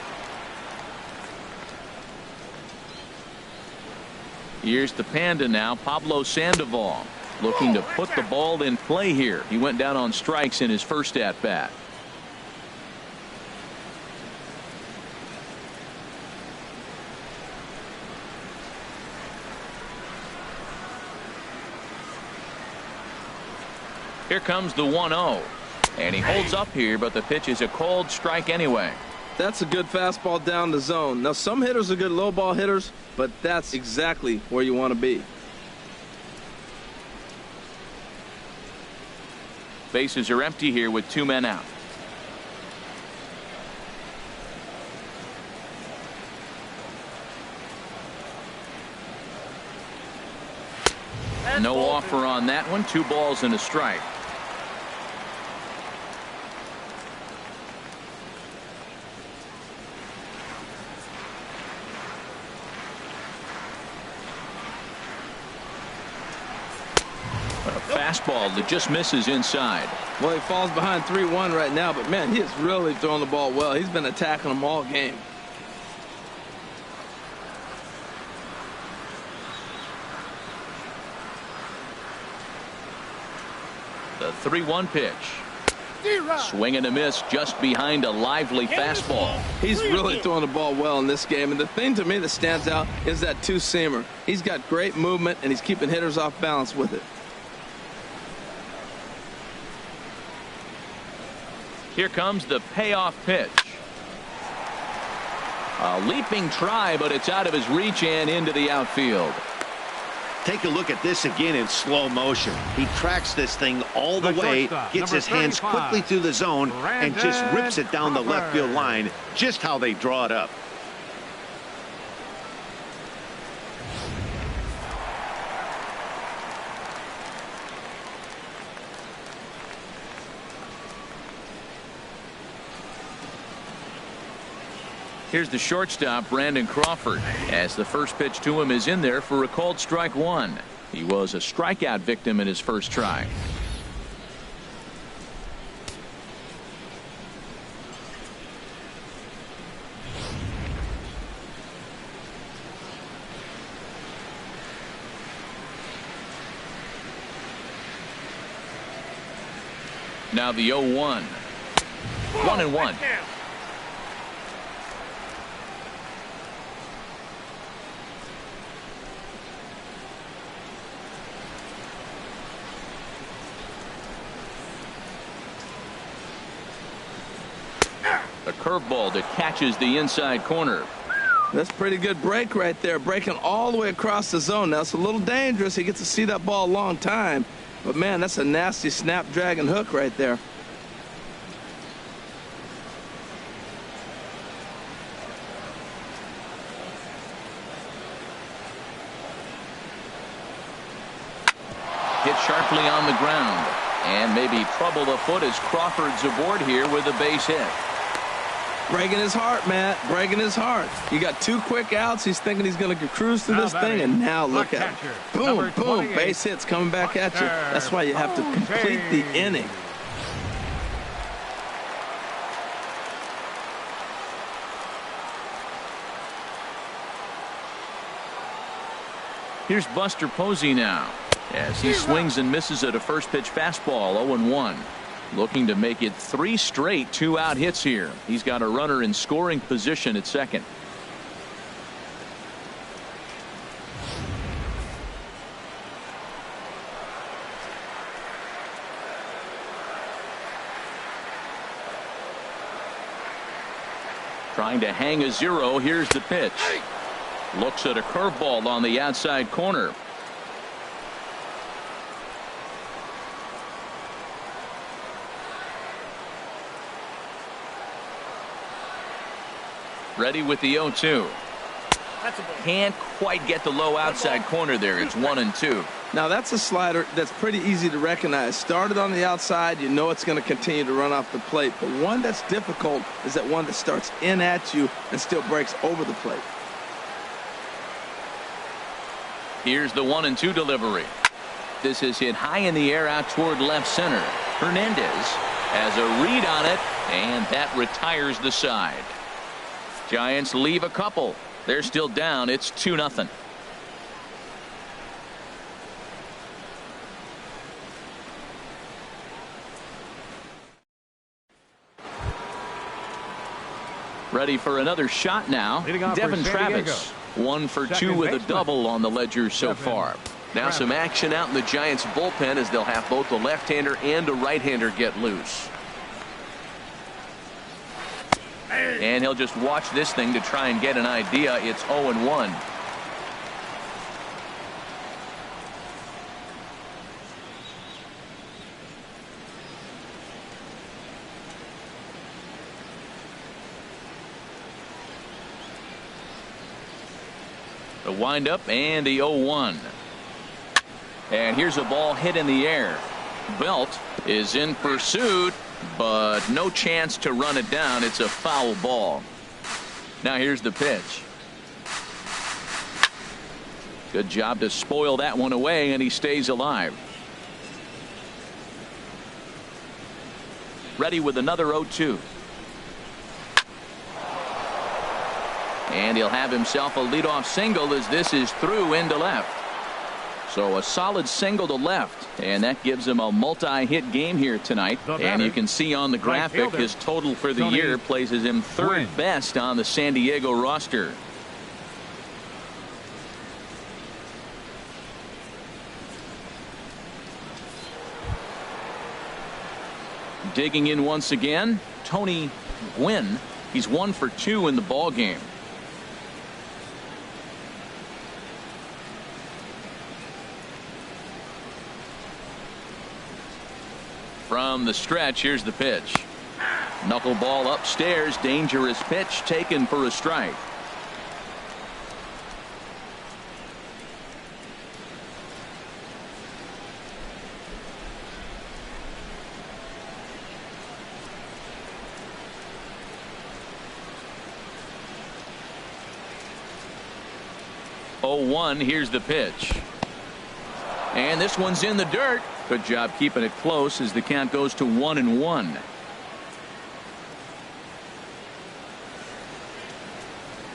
Here's the Panda now, Pablo Sandoval, looking to put the ball in play here. He went down on strikes in his first at-bat. Here comes the 1-0. And he holds up here, but the pitch is a cold strike anyway. That's a good fastball down the zone. Now, some hitters are good low ball hitters, but that's exactly where you want to be. Bases are empty here with 2 men out. No offer on that one. 2 balls and a strike. Fastball that just misses inside. Well, he falls behind 3-1 right now, but man, he is really throwing the ball well. He's been attacking them all game. The 3-1 pitch. Swing and a miss just behind a lively fastball. He's really throwing the ball well in this game, and the thing to me that stands out is that two-seamer. He's got great movement, and he's keeping hitters off balance with it. Here comes the payoff pitch. A leaping try, but it's out of his reach and into the outfield. Take a look at this again in slow motion. He tracks this thing all the way, gets his hands quickly through the zone, and just rips it down the left field line, just how they draw it up. Here's the shortstop, Brandon Crawford, as the first pitch to him is in there for a called strike 1. He was a strikeout victim in his first try. Now the 0-1. 1-1. A curveball that catches the inside corner. That's a pretty good break right there, breaking all the way across the zone. Now, it's a little dangerous. He gets to see that ball a long time. But, man, that's a nasty snap-dragon hook right there. Hit sharply on the ground. And maybe trouble afoot as Crawford's aboard here with a base hit. Breaking his heart, Matt. Breaking his heart. You got 2 quick outs. He's thinking he's going to cruise through this thing, and now look at him. Boom, boom. Base hits coming back at you. That's why you have to complete the inning. Here's Buster Posey now, as he swings and misses at a first pitch fastball. 0-1. Looking to make it 3 straight 2-out hits here. He's got a runner in scoring position at second. Trying to hang a 0. Here's the pitch. Looks at a curveball on the outside corner. Ready with the 0-2. Can't quite get the low outside corner there. It's 1-2. Now that's a slider that's pretty easy to recognize. Started on the outside, you know it's going to continue to run off the plate. But one that's difficult is that one that starts in at you and still breaks over the plate. Here's the 1-2 delivery. This is hit high in the air out toward left center. Hernandez has a read on it, and that retires the side. Giants leave a couple. They're still down. It's 2-0. Ready for another shot now. Devin Travis. 1 for 2 with a double on the ledger so far. Now some action out in the Giants bullpen as they'll have both a left-hander and a right-hander get loose. And he'll just watch this thing to try and get an idea. It's 0-1. The windup and the 0-1. And here's a ball hit in the air. Belt is in pursuit, but no chance to run it down. It's a foul ball. Now here's the pitch. Good job to spoil that one away, and he stays alive. Ready with another 0-2. And he'll have himself a leadoff single as this is through into left. So a solid single to left, and that gives him a multi-hit game here tonight. And you can see on the graphic his total for the year places him third best on the San Diego roster. Digging in once again, Tony Gwynn. He's 1 for 2 in the ball game. From the stretch, here's the pitch. Knuckleball upstairs, dangerous pitch taken for a strike. Here's the pitch. And this one's in the dirt. Good job keeping it close as the count goes to 1-1.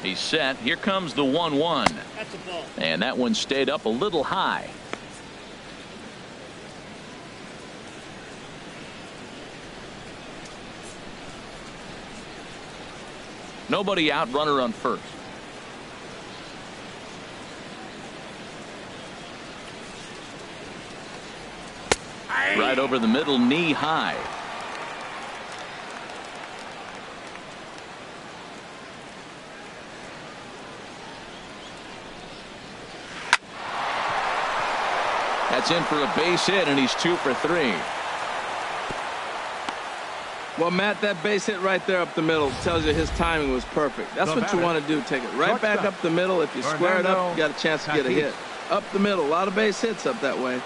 He's set. Here comes the 1-1. That's a ball. And that one stayed up a little high. Nobody out, runner on first. Right over the middle, knee high. That's in for a base hit, and he's 2 for 3. Well, Matt, that base hit right there up the middle tells you his timing was perfect. That's what you want to do. Take it right back up the middle. If you square it up, you got a chance to get a hit. Up the middle. A lot of base hits up that way.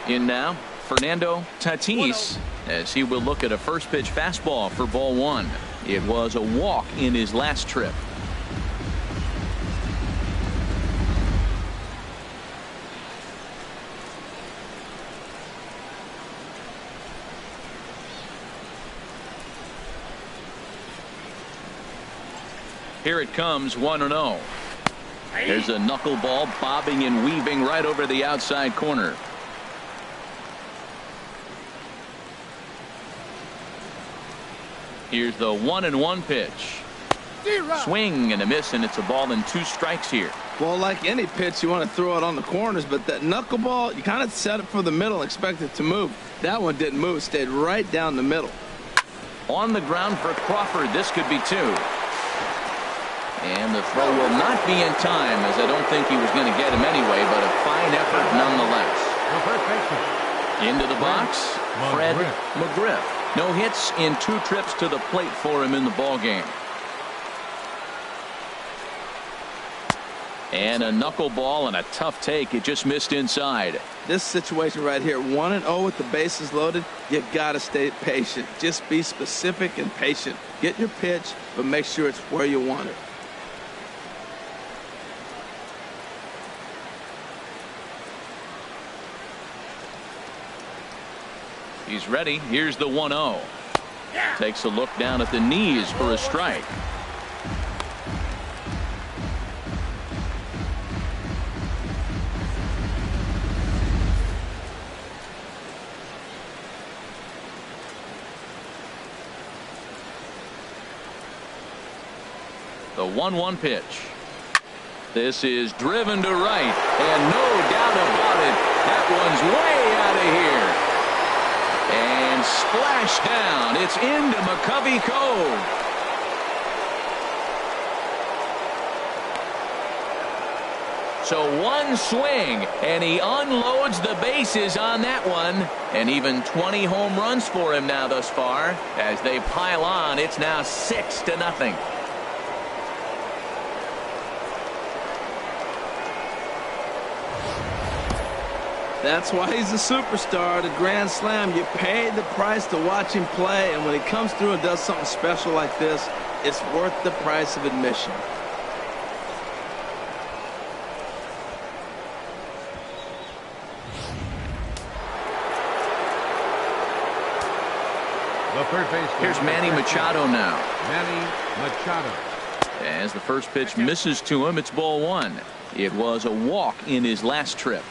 In now, Fernando Tatis, as he will look at a first pitch fastball for ball 1. It was a walk in his last trip. Here it comes, 1-0. There's a knuckleball bobbing and weaving right over the outside corner. Here's the 1-1 pitch. Swing and a miss, and it's a ball and 2 strikes here. Well, like any pitch, you want to throw it on the corners, but that knuckleball, you kind of set it for the middle and expect it to move. That one didn't move. It stayed right down the middle. On the ground for Crawford. This could be 2. And the throw will not be in time, as I don't think he was going to get him anyway, but a fine effort nonetheless. Into the box, Fred McGriff. No hits in 2 trips to the plate for him in the ball game. And a knuckleball and a tough take. It just missed inside. This situation right here, 1-0 with the bases loaded, you got to stay patient. Just be specific and patient. Get your pitch, but make sure it's where you want it. He's ready. Here's the 1-0. Takes a look down at the knees for a strike. 1-1 pitch. This is driven to right, and no doubt about it, that one's way out of here. And splash down. It's into McCovey Cove. So one swing, and he unloads the bases on that one. And even 20 home runs for him now thus far. As they pile on, it's now 6-0. That's why he's a superstar, the grand slam. You pay the price to watch him play, and when he comes through and does something special like this, it's worth the price of admission. The third base. Here's Manny Machado now. Manny Machado. As the first pitch misses to him, it's ball one. It was a walk in his last trip.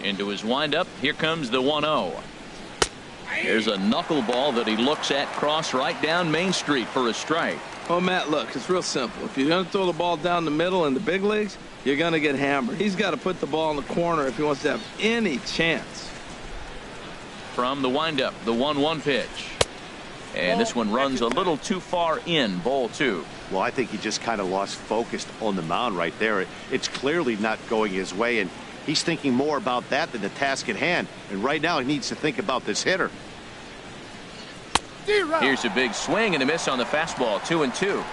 Into his windup. Here comes the 1-0. There's a knuckleball that he looks at cross right down Main Street for a strike. Oh, Matt, look, it's real simple. If you're going to throw the ball down the middle in the big leagues, you're going to get hammered. He's got to put the ball in the corner if he wants to have any chance. From the windup, the 1-1 pitch. And this one runs a little too far in, ball two. Well, I think he just kind of lost focus on the mound right there. It's clearly not going his way, and he's thinking more about that than the task at hand. And right now he needs to think about this hitter. Here's a big swing and a miss on the fastball. 2-2.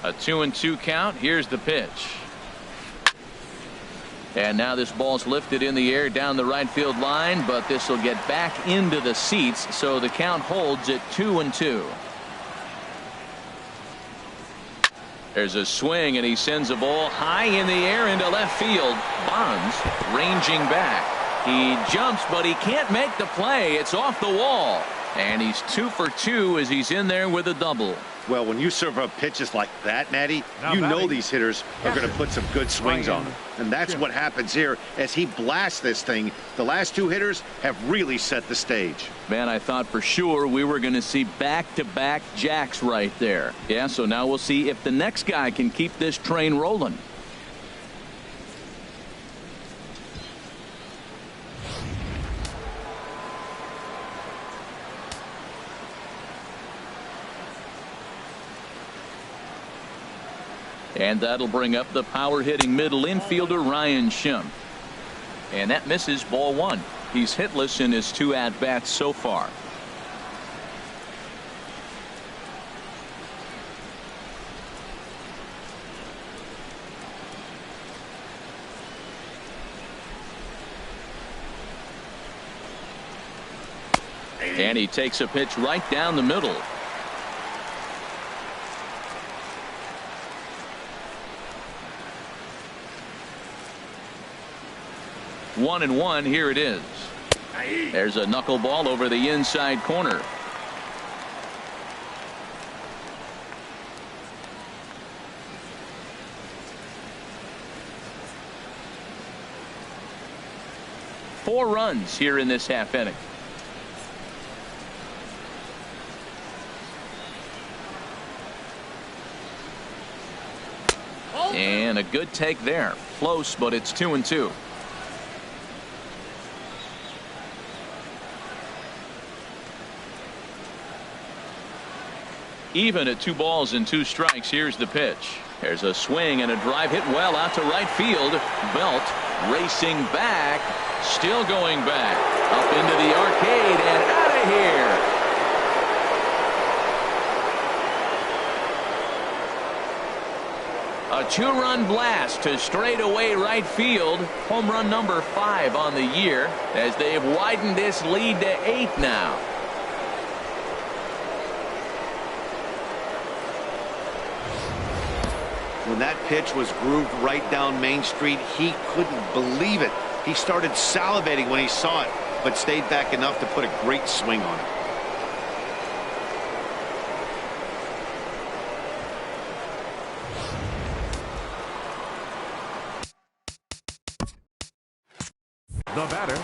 A 2-2 count. Here's the pitch. And now this ball's lifted in the air down the right field line, but this will get back into the seats, so the count holds at 2-2. There's a swing, and he sends a ball high in the air into left field. Bonds ranging back. He jumps, but he can't make the play. It's off the wall. And he's 2 for 2 as he's in there with a double. Well, when you serve up pitches like that, Matty, you know these hitters are going to put some good swings on them. And that's what happens here as he blasts this thing. The last two hitters have really set the stage. Man, I thought for sure we were going to see back-to-back jacks right there. Yeah, so now we'll see if the next guy can keep this train rolling. And that'll bring up the power-hitting middle infielder Ryan Schimpf. And that misses, ball one. He's hitless in his 2 at-bats so far. And he takes a pitch right down the middle. One and one. Here it is. There's a knuckleball over the inside corner. Four runs here in this half inning. And a good take there. Close, but it's 2-2. Even at 2 balls and 2 strikes. Here's the pitch. There's a swing and a drive hit well out to right field. Belt racing back, still going back up into the arcade and out of here. A 2-run blast to straightaway right field. Home run number 5 on the year as they have widened this lead to 8 now. When that pitch was grooved right down Main Street, he couldn't believe it. He started salivating when he saw it, but stayed back enough to put a great swing on it. The batter,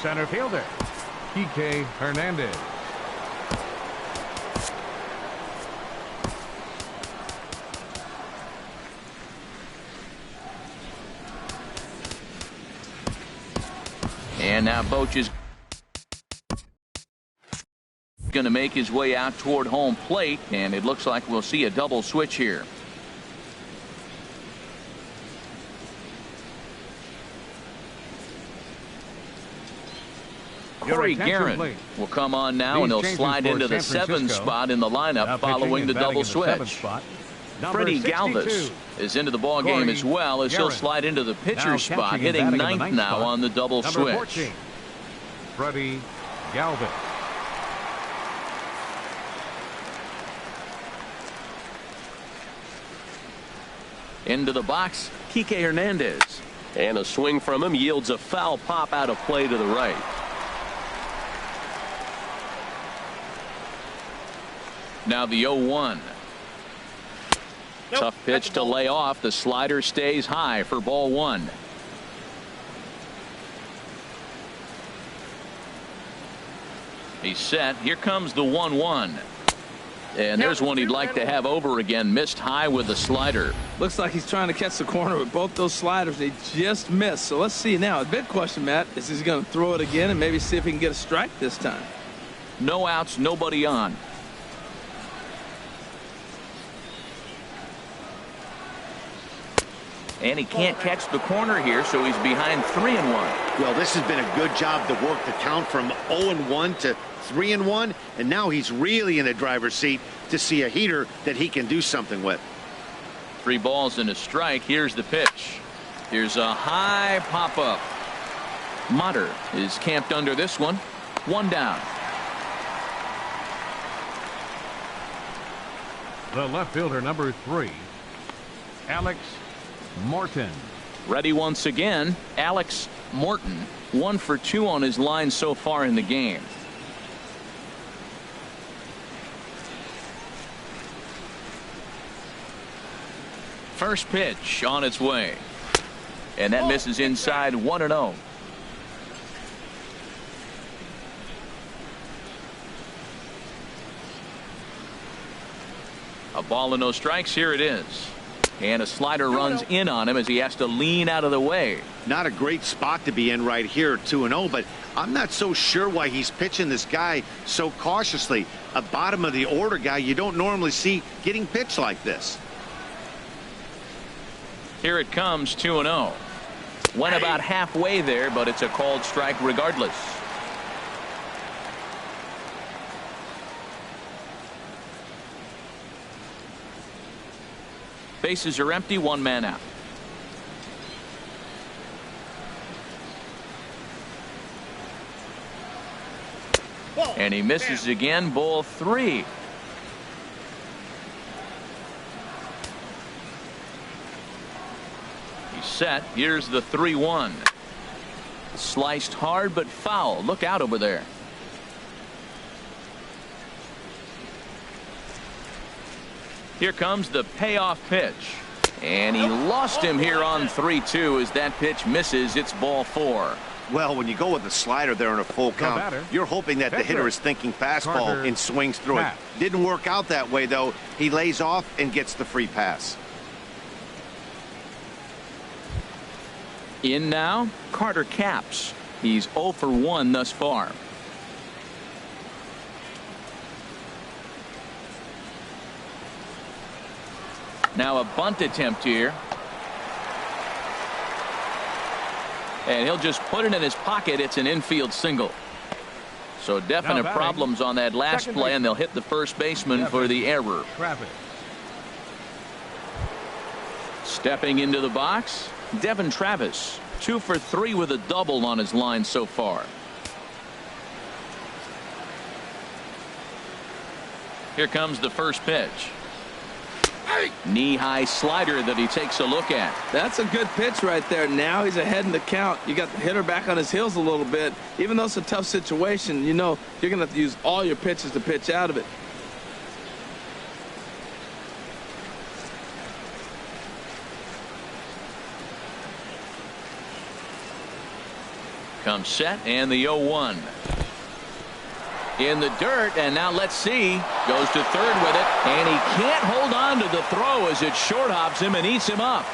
center fielder, Kike Hernandez. And now Boch is going to make his way out toward home plate, and it looks like we'll see a double switch here. Corey Guerin will come on now, and he'll slide into the 7th spot in the lineup following the double switch. Freddie Galvez is into the ball game as well, as he'll slide into the pitcher's spot, hitting 9th now on the double switch. Freddie Galvez. Into the box, Kike Hernandez. And a swing from him yields a foul pop out of play to the right. Now the 0-1. Tough pitch to lay off. The slider stays high for ball 1. He's set. Here comes the 1-1. And there's one he'd like to have over again. Missed high with the slider. Looks like he's trying to catch the corner with both those sliders. They just missed. So let's see now. The big question, Matt, is he going to throw it again and maybe see if he can get a strike this time? No outs, nobody on. And he can't catch the corner here, so he's behind 3-1. Well, this has been a good job to work the count from 0-1 to 3-1, and now he's really in the driver's seat to see a heater that he can do something with. 3 balls and a strike. Here's the pitch. Here's a high pop-up. Motter is camped under this one. 1 down. The left fielder, number 3, Alex Morton. Ready once again, Alex Morton. 1 for 2 on his line so far in the game. First pitch on its way. And that misses inside. 1-0. A ball and no strikes. Here it is. And a slider runs in on him as he has to lean out of the way. Not a great spot to be in right here, 2-0, but I'm not so sure why he's pitching this guy so cautiously. A bottom of the order guy you don't normally see getting pitched like this. Here it comes, 2-0. Went about halfway there, but it's a called strike regardless. Bases are empty, 1 man out. And he misses again, ball 3. He's set. Here's the 3-1. Sliced hard but foul. Look out over there. Here comes the payoff pitch. And he lost him here on 3-2 as that pitch misses. It's ball 4. Well, when you go with the slider there in a full count, you're hoping that the hitter is thinking fastball and swings through it. Didn't work out that way, though. He lays off and gets the free pass. In now, Carter Capps. He's 0 for 1 thus far. Now a bunt attempt here. And he'll just put it in his pocket. It's an infield single. So definite problems on that last play, and they'll hit the first baseman for the error. Stepping into the box, Devin Travis. 2 for 3 with a double on his line so far. Here comes the first pitch. Knee-high slider that he takes a look at. That's a good pitch right there. Now he's ahead in the count. You got the hitter back on his heels a little bit. Even though it's a tough situation, you know you're going to have to use all your pitches to pitch out of it. comes set, and the 0-1. In the dirt, and now let's see. Goes to third with it, and he can't hold on to the throw as it short hops him and eats him up.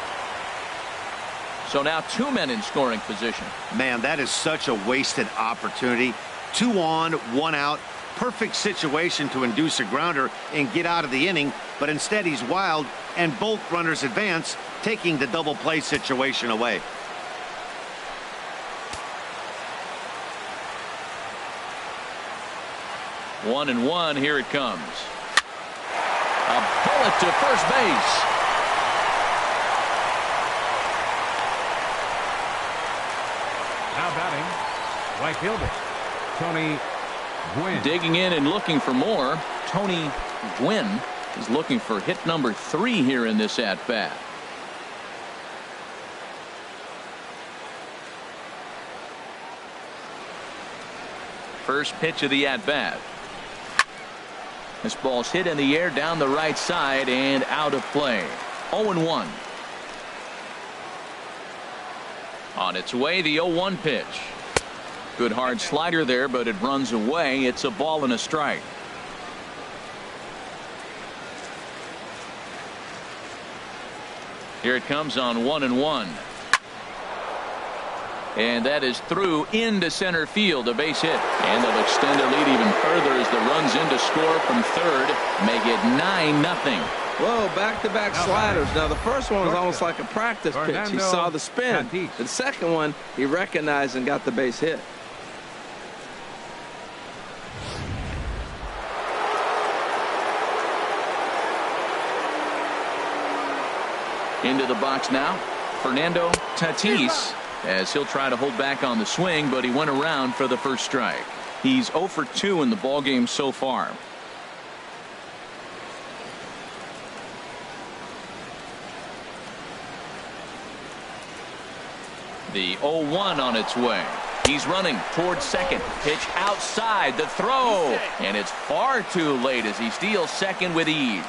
So now 2 men in scoring position. Man, that is such a wasted opportunity. 2 on, 1 out. Perfect situation to induce a grounder and get out of the inning, but instead he's wild, and both runners advance, taking the double play situation away. One and one, here it comes. A bullet to first base. Now batting, right fielder, Tony Gwynn. Digging in and looking for more. Tony Gwynn is looking for hit number 3 here in this at-bat. First pitch of the at-bat. This ball's hit in the air down the right side and out of play. 0-1. On its way, the 0-1 pitch. Good hard slider there, but it runs away. It's a ball and a strike. Here it comes on 1-1. And that is through into center field, a base hit. And they'll extend their lead even further as the runs in to score from third, make it 9-0. Whoa, back-to-back sliders. Now, the first one was almost like a practice pitch. He saw the spin. The second one, he recognized and got the base hit. Into the box now, Fernando Tatis, as he'll try to hold back on the swing, but he went around for the first strike. He's 0 for 2 in the ballgame so far. The 0-1 on its way. He's running towards second. Pitch outside, the throw, and it's far too late as he steals second with ease.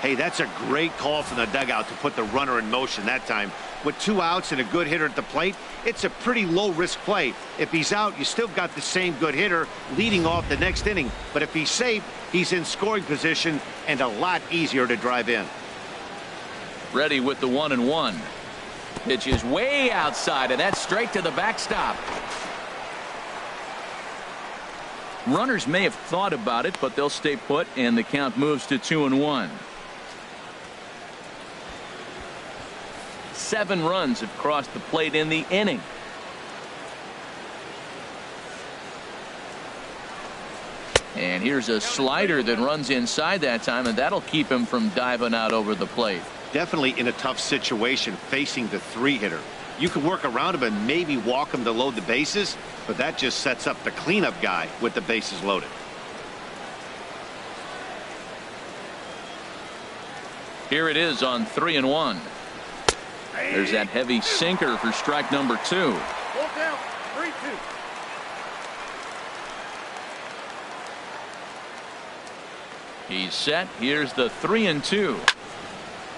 Hey, that's a great call from the dugout to put the runner in motion that time. With 2 outs and a good hitter at the plate, it's a pretty low-risk play. If he's out, you still got the same good hitter leading off the next inning. But if he's safe, he's in scoring position and a lot easier to drive in. Ready with the 1-1. Pitch is way outside, and that's straight to the backstop. Runners may have thought about it, but they'll stay put, and the count moves to 2-1. 7 runs have crossed the plate in the inning. And here's a slider that runs inside that time, and that'll keep him from diving out over the plate. Definitely in a tough situation facing the 3-hitter. You can work around him and maybe walk him to load the bases, but that just sets up the cleanup guy with the bases loaded. Here it is on 3-1. There's that heavy sinker for strike number 2. Full count, 3-2. He's set. Here's the 3-2.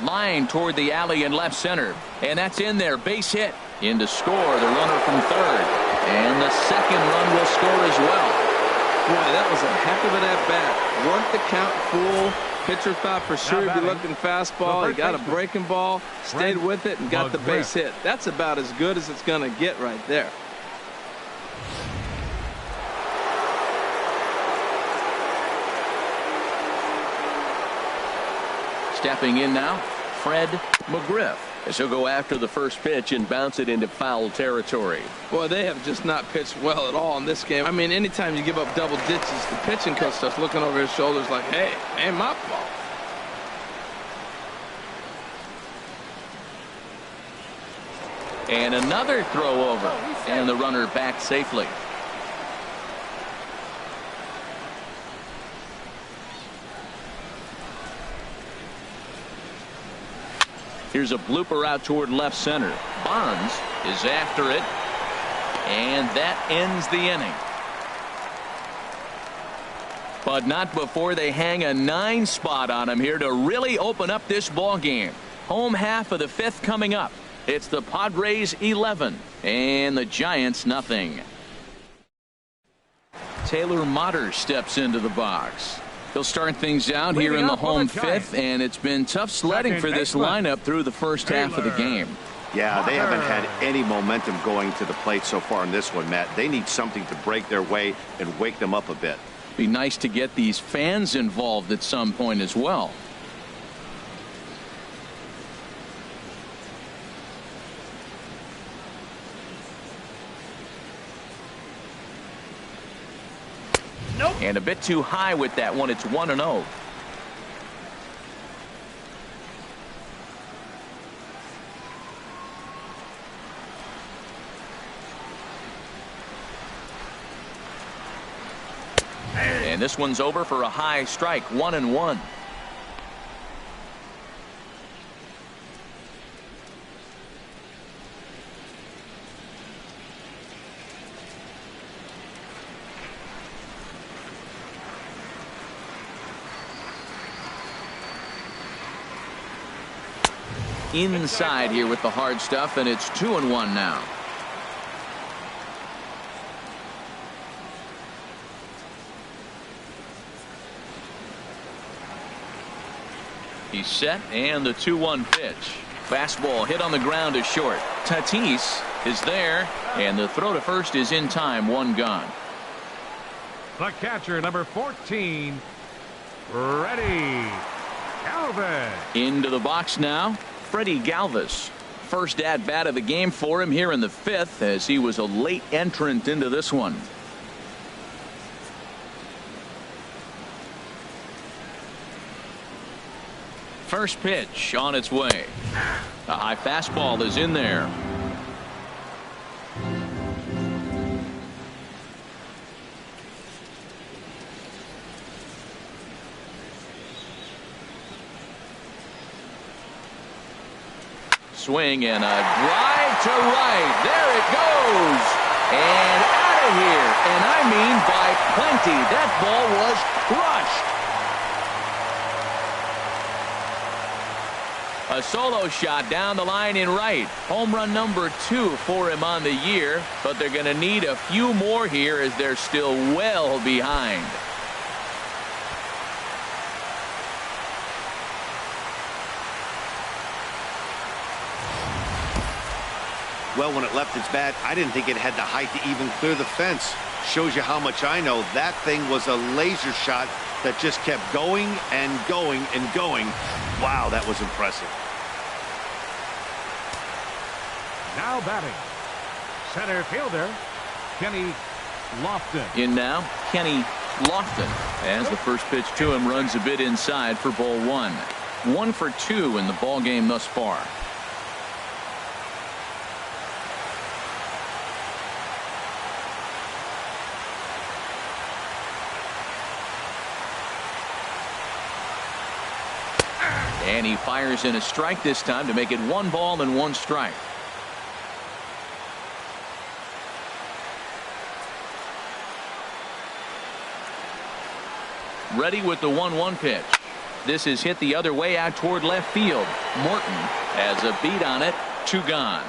Line toward the alley in left center, and that's in there. Base hit. In to score, the runner from third, and the second run will score as well. Boy, that was a heck of an at-bat. Worked the count full. Pitcher thought for sure he'd be looking fastball. He got a breaking ball, stayed with it, and got the base hit. That's about as good as it's going to get right there. Stepping in now, Fred McGriff, as he'll go after the first pitch and bounce it into foul territory. Boy, they have just not pitched well at all in this game. I mean, anytime you give up double digits, the pitching coach starts looking over his shoulders like, hey, ain't my fault. And another throw over, and the runner back safely. Here's a blooper out toward left center. Bonds is after it, and that ends the inning. But not before they hang a 9 spot on him here to really open up this ball game. Home half of the 5th coming up. It's the Padres 11 and the Giants nothing. Taylor Motter steps into the box. He'll start things out here in the home fifth, and it's been tough sledding for this lineup through the first half of the game. Yeah, they haven't had any momentum going to the plate so far in this one, Matt. They need something to break their way and wake them up a bit. Be nice to get these fans involved at some point as well. Nope. And a bit too high with that one. It's 1-0. And this one's over for a high strike. 1-1. Inside here with the hard stuff, and it's 2-1 now. He's set, and the 2-1 pitch. Fastball hit on the ground to short. Tatis is there, and the throw to first is in time. One gone. The catcher, number 14, Freddie Galvez. Into the box now, Freddie Galvez. First at bat of the game for him here in the fifth, as he was a late entrant into this one. First pitch on its way. A high fastball is in there. Swing and a drive to right. There it goes. And out of here. And I mean by plenty. That ball was crushed. A solo shot down the line in right. Home run number 2 for him on the year. But they're going to need a few more here as they're still well behind. Well, when it left its bat, I didn't think it had the height to even clear the fence. Shows you how much I know. That thing was a laser shot that just kept going and going and going. Wow, that was impressive. Now batting, center fielder, Kenny Lofton. In now, Kenny Lofton. As the first pitch to him runs a bit inside for ball 1. 1 for 2 in the ball game thus far. And he fires in a strike this time to make it 1 ball and 1 strike. Ready with the 1-1 pitch. This is hit the other way out toward left field. Morton has a beat on it. 2 gone.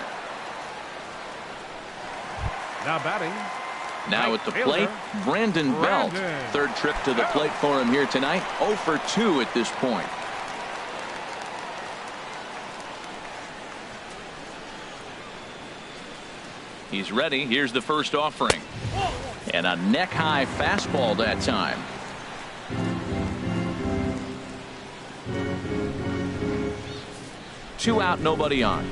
Now batting. Now at the plate, Brandon Belt. Third trip to the plate for him here tonight. 0 for 2 at this point. He's ready. Here's the first offering. And a neck-high fastball that time. Two out, nobody on.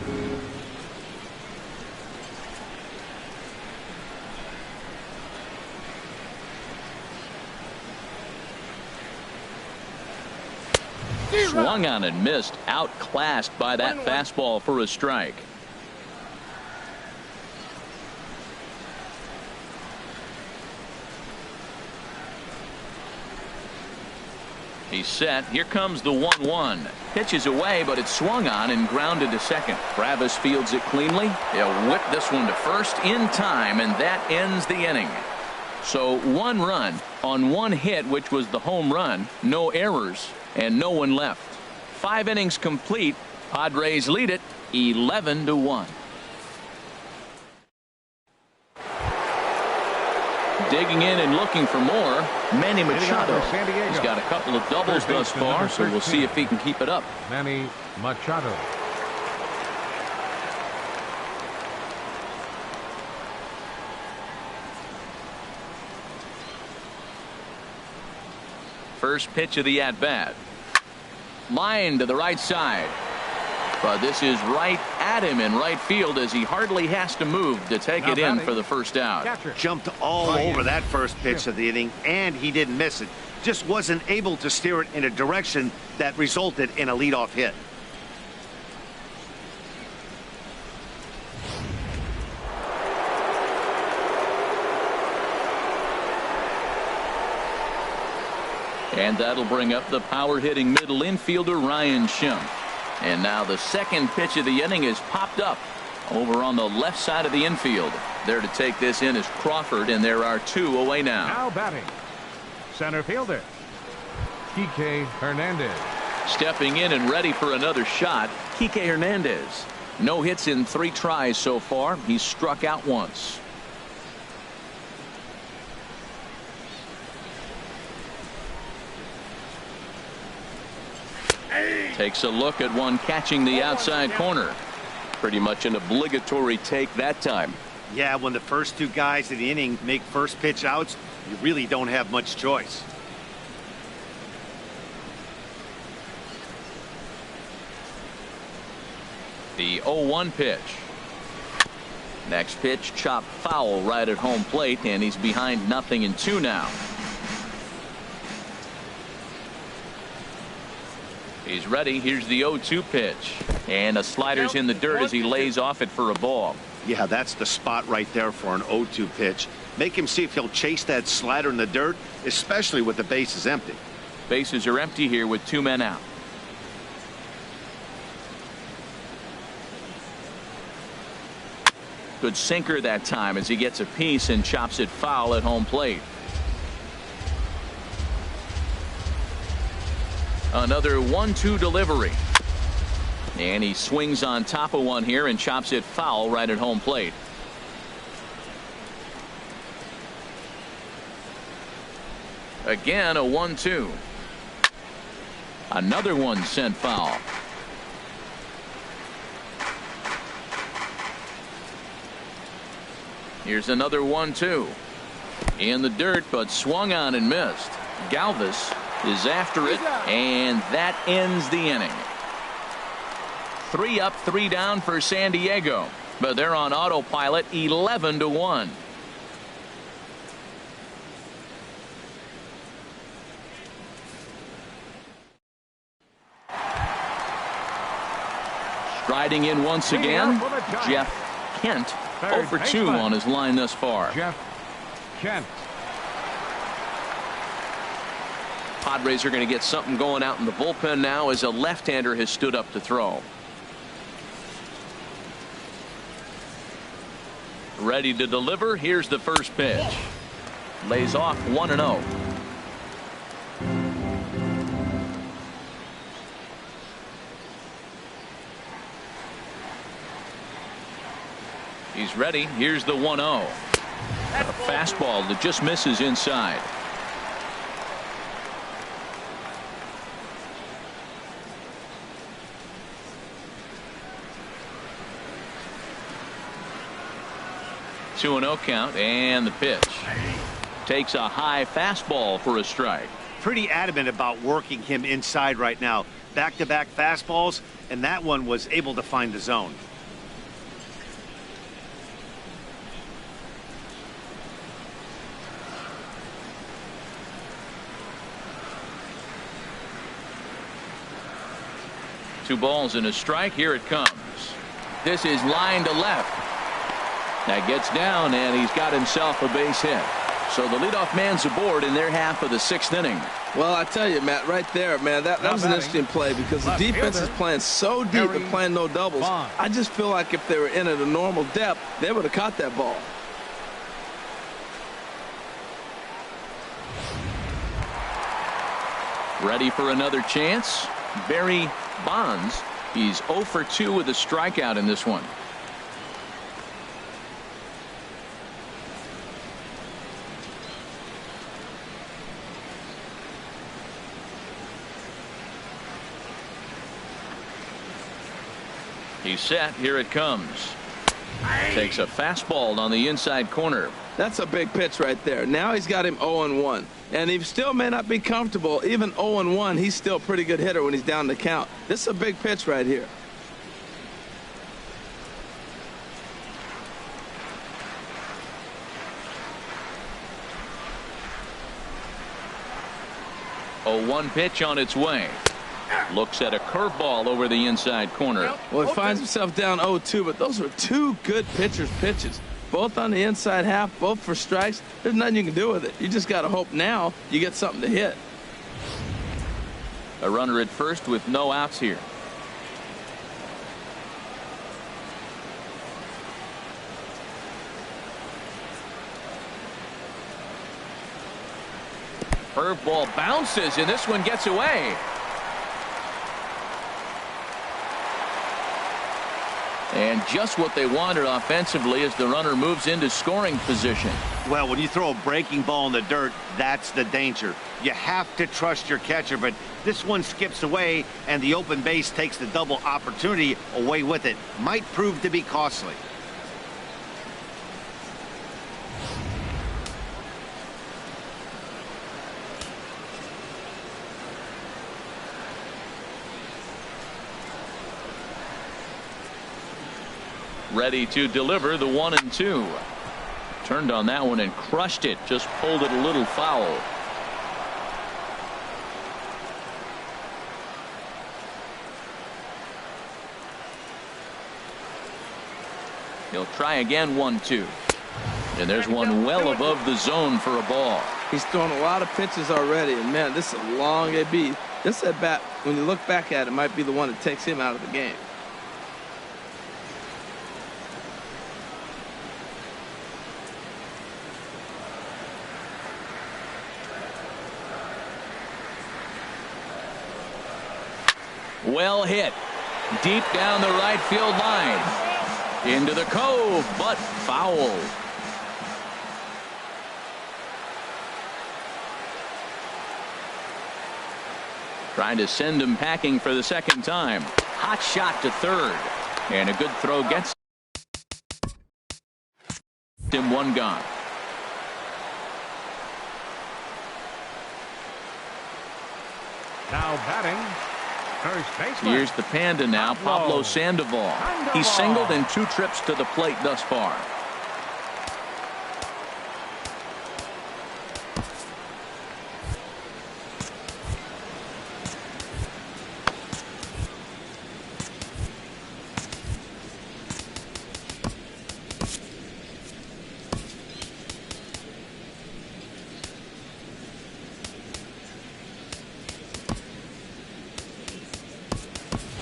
Swung on and missed. Outclassed by that fastball for a strike. He's set. Here comes the 1-1. Pitches away, but it's swung on and grounded to second. Travis fields it cleanly. He'll whip this one to first in time, and that ends the inning. So 1 run on 1 hit, which was the home run. No errors and no one left. 5 innings complete. Padres lead it 11-1. Digging in and looking for more, Manny Machado. He's got a couple of doubles thus far, so we'll see if he can keep it up. Manny Machado. First pitch of the at-bat. Line to the right side. But this is right at him in right field as he hardly has to move to take it in for the first out. Jumped all over that first pitch of the inning, and he didn't miss it. Just wasn't able to steer it in a direction that resulted in a leadoff hit. And that'll bring up the power-hitting middle infielder Ryan Schimpf. And now the second pitch of the inning is popped up over on the left side of the infield. There to take this in is Crawford, and there are two away now. Now batting, center fielder Kike Hernandez. Stepping in and ready for another shot, Kike Hernandez. No hits in 3 tries so far. He's struck out once. Takes a look at one catching the outside corner. Pretty much an obligatory take that time. Yeah, when the first two guys in the inning make first pitch outs, you really don't have much choice. The 0-1 pitch. Next pitch chopped foul right at home plate, and he's behind 0-2 now. He's ready. Here's the 0-2 pitch. And a slider's in the dirt as he lays off it for a ball. Yeah, that's the spot right there for an 0-2 pitch. Make him see if he'll chase that slider in the dirt, especially with the bases empty. Bases are empty here with 2 men out. Good sinker that time as he gets a piece and chops it foul at home plate. Another 1-2 delivery. And he swings on top of one here and chops it foul right at home plate. Again a 1-2. Another one sent foul. Here's another 1-2. In the dirt, but swung on and missed. Galvez is after it, and that ends the inning. 3 up, 3 down for San Diego, but they're on autopilot 11-1. Striding in once again, Jeff Kent. 0 for 2 on his line thus far. Jeff Kent. Padres are going to get something going out in the bullpen now as a left-hander has stood up to throw. Ready to deliver. Here's the first pitch. Lays off 1-0. He's ready. Here's the 1-0. A fastball that just misses inside. Two 2-0 count, and the pitch. Takes a high fastball for a strike. Pretty adamant about working him inside right now. Back-to-back fastballs, and that one was able to find the zone. Two balls and a strike. Here it comes. This is line to left. That gets down, and he's got himself a base hit. So the leadoff man's aboard in their half of the 6th inning. Well, I tell you, Matt, right there, man, that was an interesting play because the defense is playing so deep and playing no doubles. I just feel like if they were in at a normal depth, they would have caught that ball. Ready for another chance. Barry Bonds. He's 0 for 2 with a strikeout in this one. He's set. Here it comes. Takes a fastball on the inside corner. That's a big pitch right there. Now he's got him 0-1. And he still may not be comfortable. Even 0-1, he's still a pretty good hitter when he's down the count. This is a big pitch right here. A 1 pitch on its way. Looks at a curveball over the inside corner. Well, he finds himself down 0-2, but those are two good pitchers' pitches. Both on the inside half, both for strikes. There's nothing you can do with it. You just got to hope now you get something to hit. A runner at first with no outs here. Curveball bounces, and this one gets away. And just what they wanted offensively as the runner moves into scoring position. Well, when you throw a breaking ball in the dirt, that's the danger. You have to trust your catcher, but this one skips away, and the open base takes the double opportunity away with it. Might prove to be costly. Ready to deliver the 1-2. Turned on that one and crushed it. Just pulled it a little foul. He'll try again. 1-2. And there's one well above the zone for a ball. He's thrown a lot of pitches already, and man, this is a long AB. This at bat, when you look back at it, might be the one that takes him out of the game. Well hit. Deep down the right field line. Into the cove, but foul. Trying to send him packing for the second time. Hot shot to third. And a good throw gets him. One gone. Now batting, first baseman. Here's the Panda now, Pablo Sandoval. He's singled in 2 trips to the plate thus far.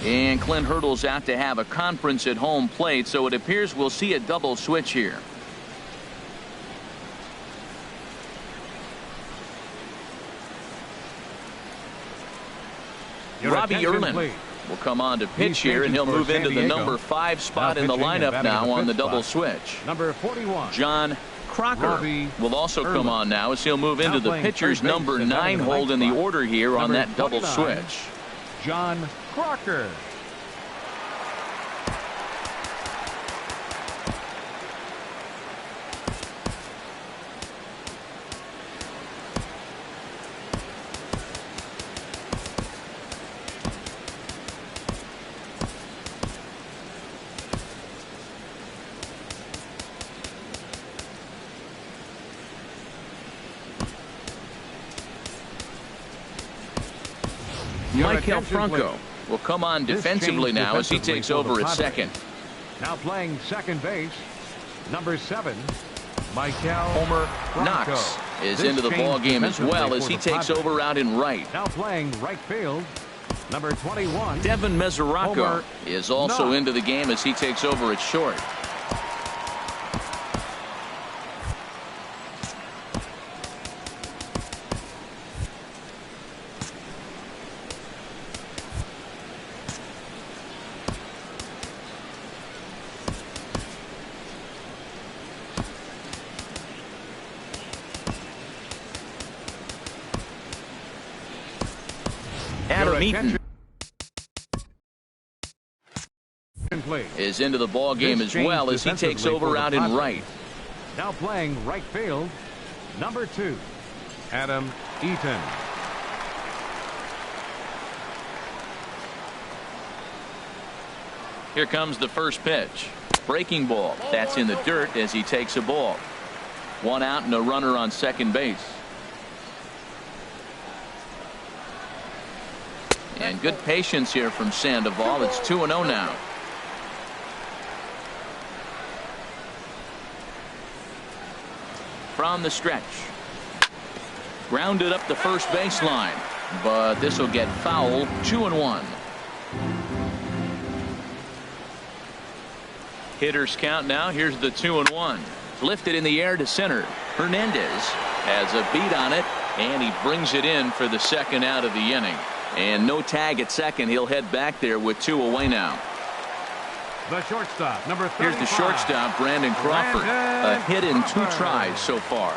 And Clint Hurdle's out to have a conference at home plate, so it appears we'll see a double switch here. Robbie Yerman will come on to pitch here, and he'll move into the number 5 spot in the lineup now on the double switch. Number 41. John Crocker will also come on now as he'll move into the pitcher's number 9 hold in the order here on that double switch. John Crocker. Michael Franco will come on defensively now as he takes over at second. Now playing second base, number 7, Michael Homer Knox is into the ball game as well as he takes over out in right. Now playing right field, number 21. Devin Mesoraco is also into the game as he takes over at short. plate. is into the ball game as well as he takes over out in right. Now playing right field, number 2, Adam Eaton. Here comes the first pitch. Breaking ball. That's in the dirt as he takes a ball. 1 out and a runner on second base. And good patience here from Sandoval. It's 2-0 now. From the stretch. Grounded up the first baseline. But this will get foul. 2-1. Hitters count now. Here's the 2-1. Lifted in the air to center. Hernandez has a beat on it, and he brings it in for the second out of the inning. And no tag at second. He'll head back there with 2 away now. The shortstop, number 35. Here's the shortstop, Brandon Crawford. A hit in 2 tries so far.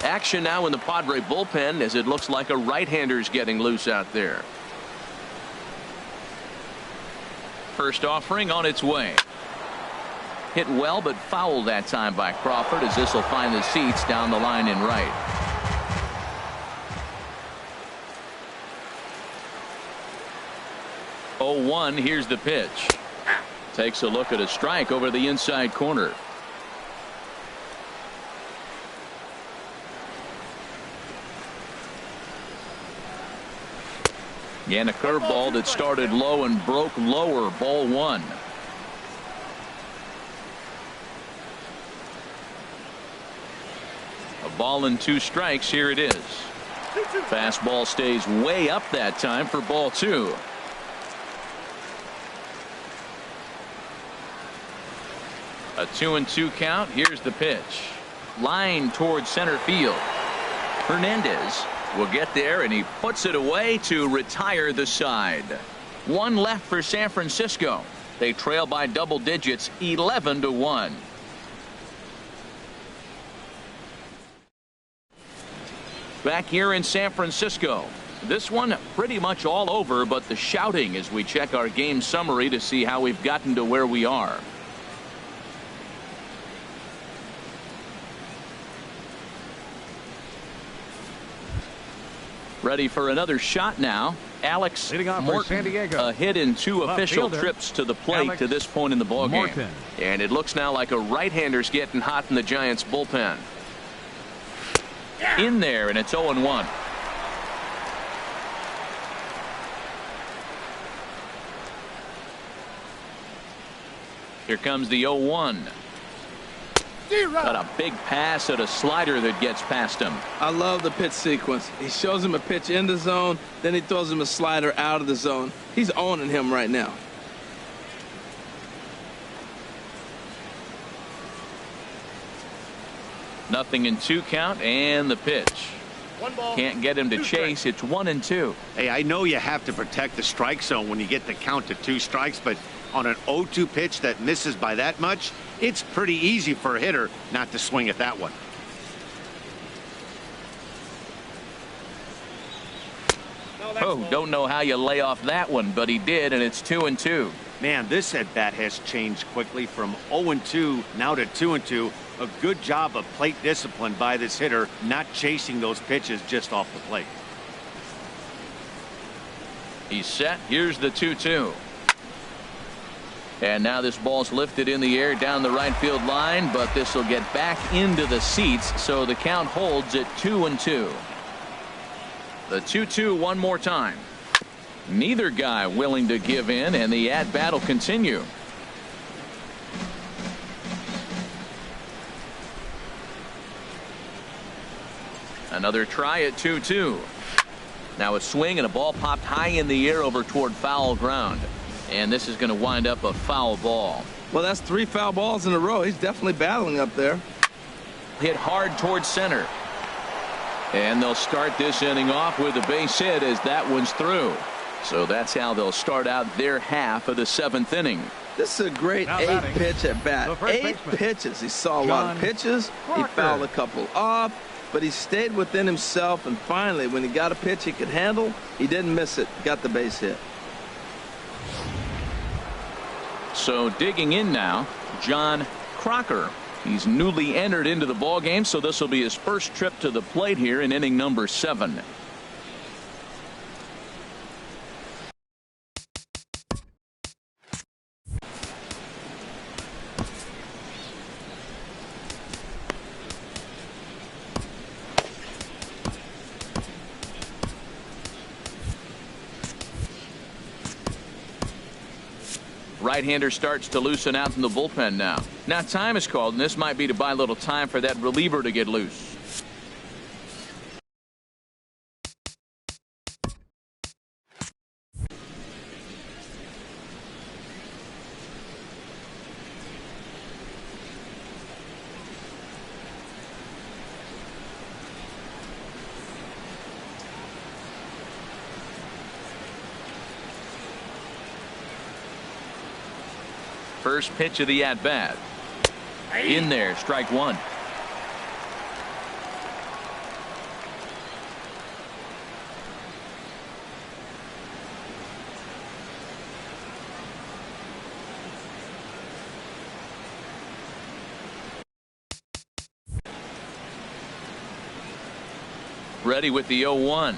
Action now in the Padre bullpen as it looks like a right-hander's getting loose out there. First offering on its way. Hit well, but fouled that time by Crawford as this will find the seats down the line in right. Oh, 1. Here's the pitch. Takes a look at a strike over the inside corner. Again, a curveball that started low and broke lower. Ball 1. A ball and 2 strikes. Here it is. Fastball stays way up that time for ball 2. A 2-2 count. Here's the pitch. Line towards center field. Hernandez will get there, and he puts it away to retire the side. 1 left for San Francisco. They trail by double digits, 11-1. Back here in San Francisco. This one pretty much all over, but the shouting as we check our game summary to see how we've gotten to where we are. Ready for another shot now. Alex Morton, San Diego. a hit in 2 official fielder, trips to the plate Alex to this point in the ball game. Morton. And it looks now like a right-hander's getting hot in the Giants bullpen. In there, and it's 0-1. Here comes the 0-1. Got a big pass at a slider that gets past him. I love the pitch sequence. He shows him a pitch in the zone, then he throws him a slider out of the zone. He's owning him right now. Nothing in 2 count, and the pitch. 1 ball. Can't get him to chase. It's 1-2. Hey, I know you have to protect the strike zone when you get the count to 2 strikes, but on an 0-2 pitch that misses by that much, it's pretty easy for a hitter not to swing at that one. Oh, don't know how you lay off that one, but he did, and it's 2-2. Man, this at bat has changed quickly from 0-2 now to 2-2. A good job of plate discipline by this hitter, not chasing those pitches just off the plate. He's set. Here's the 2-2. And now this ball's lifted in the air down the right field line, but this will get back into the seats, so the count holds at 2-2. The 2-2 one more time. Neither guy willing to give in, and the at-bat will continue. Another try at 2-2. Now a swing and a ball popped high in the air over toward foul ground. And this is going to wind up a foul ball. Well, that's 3 foul balls in a row. He's definitely battling up there. Hit hard towards center. And they'll start this inning off with a base hit as that one's through. So that's how they'll start out their half of the 7th inning. This is a great 8-pitch at bat. 8 pitches. He saw a lot of pitches. He fouled a couple off, but he stayed within himself. And finally, when he got a pitch he could handle, he didn't miss it. Got the base hit. So digging in now, John Crocker. He's newly entered into the ball game, so this will be his first trip to the plate here in inning number 7. Right-hander starts to loosen out in the bullpen now. Now time is called, and this might be to buy a little time for that reliever to get loose. First pitch of the at-bat. In there, strike 1. Ready with the 0-1.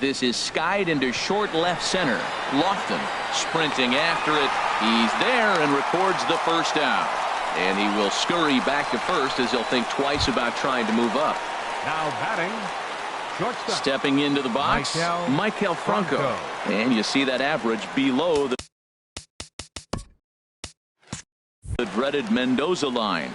This is skied into short left center. Lofton sprinting after it. He's there and records the first out. And he will scurry back to first as he'll think twice about trying to move up. Now batting, shortstop. Stepping into the box, Michael Franco. And you see that average below the dreaded Mendoza line.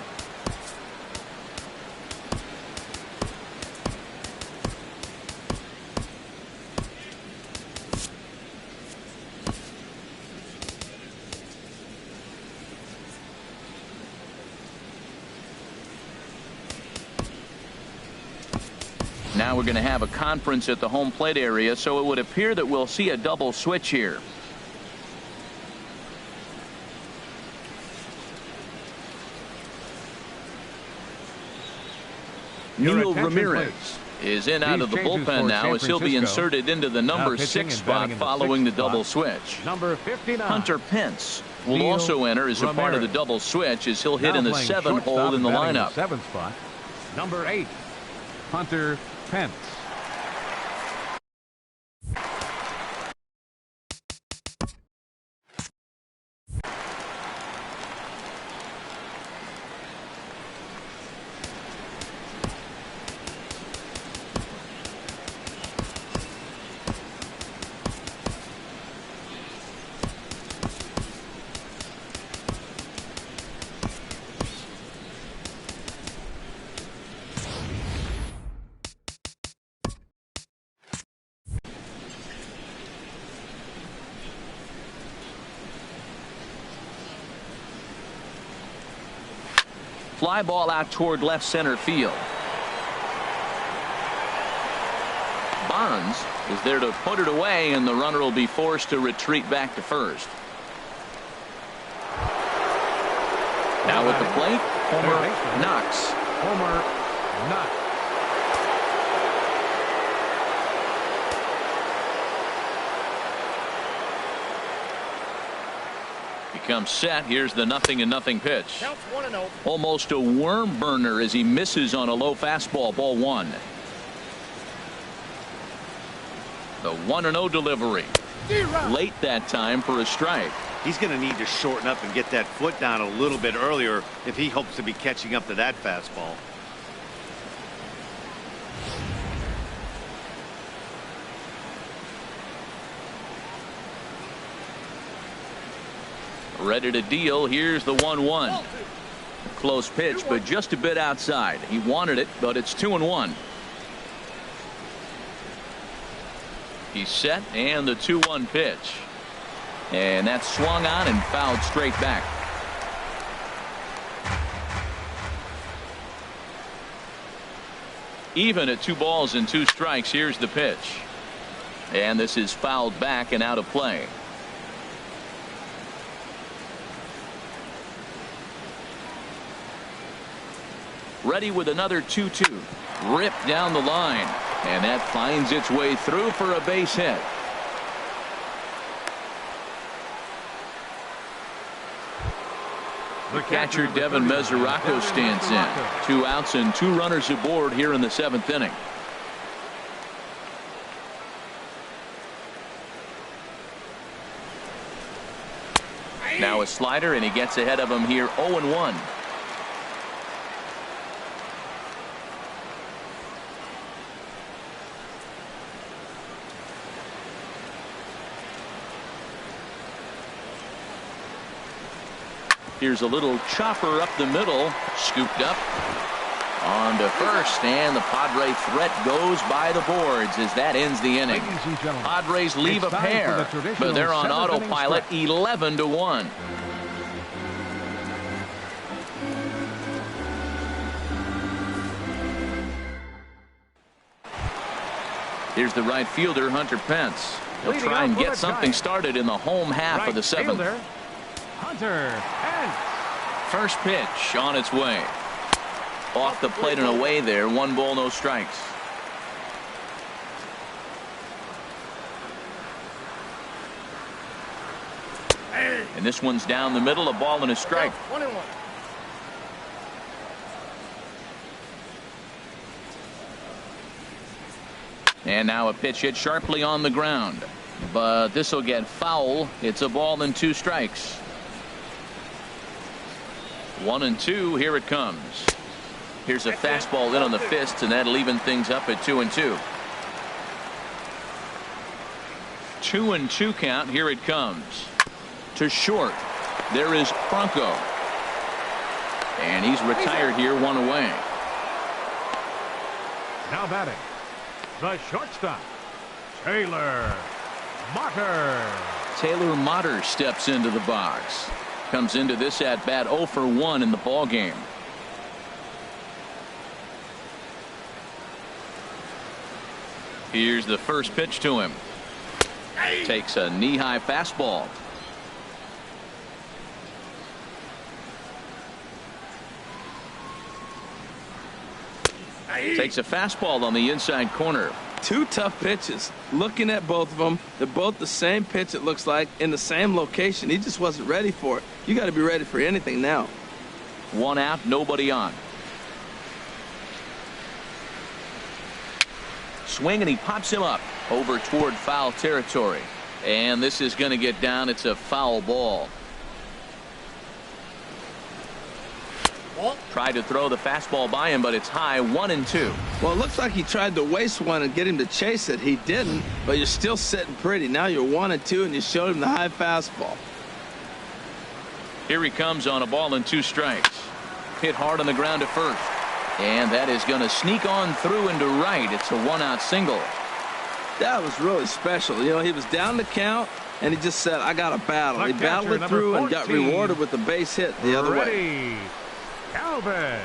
Now we're going to have a conference at the home plate area, so it would appear that we'll see a double switch here. Nino Ramirez is in out of the bullpen now as he'll be inserted into the number 6 spot following the double switch. Number 59. Hunter Pence will also enter as a part of the double switch as he'll hit in the 7 hole in the lineup. 7th spot. Number 8. Hunter Pence. Fly ball out toward left center field. Bonds is there to put it away, and the runner will be forced to retreat back to first. Now at the plate, Homer Knox. Homer Knox. Comes set. Here's the 0-0 pitch. Almost a worm burner as he misses on a low fastball. Ball 1. The 1-0 delivery. Late that time for a strike. He's going to need to shorten up and get that foot down a little bit earlier if he hopes to be catching up to that fastball. Ready to deal. Here's the 1-1. Close pitch, but just a bit outside. He wanted it, but it's 2-1. He's set, and the 2-1 pitch. And that's swung on and fouled straight back. Even at 2 balls and 2 strikes. Here's the pitch. And this is fouled back and out of play. Ready with another 2-2. Ripped down the line. And that finds its way through for a base hit. Catcher Devin Mesoraco stands in. 2 outs and 2 runners aboard here in the 7th inning. Now a slider, and he gets ahead of him here, 0-1. Here's a little chopper up the middle, scooped up on to first, and the Padre threat goes by the boards as that ends the inning. Padres leave a pair, but they're on autopilot, 11-1. Here's the right fielder, Hunter Pence. He'll try and get something started in the home half of the 7th. Hunter Pence. First pitch on its way. Off the plate and away there. 1 ball, no strikes. And this one's down the middle, a ball and a strike. 1-1. And now a pitch hit sharply on the ground. But this will get foul. It's a ball and 2 strikes. 1-2. Here it comes. Here's a fastball in on the fist, and that'll even things up at 2-2. 2-2 count. Here it comes. To short. There is Franco. And he's retired here, 1 away. Now batting, the shortstop, Taylor Motter. Taylor Motter steps into the box. Comes into this at bat 0 for 1 in the ball game. Here's the first pitch to him. Takes a knee-high fastball. Takes a fastball on the inside corner. 2 tough pitches. Looking at both of them, they're both the same pitch, it looks like, in the same location. He just wasn't ready for it. You got to be ready for anything now. 1 out, nobody on. Swing, and he pops him up over toward foul territory. And this is going to get down. It's a foul ball. Tried to throw the fastball by him, but it's high. 1-2. Well, it looks like he tried to waste one and get him to chase it. He didn't, but you're still sitting pretty. Now you're 1-2, and you showed him the high fastball. Here he comes on a ball and 2 strikes. Hit hard on the ground to first. And that is going to sneak on through into right. It's a 1-out single. That was really special. You know, he was down the count, and he just said, I got to battle. He battled it through and got rewarded with the base hit the other way. Galvez.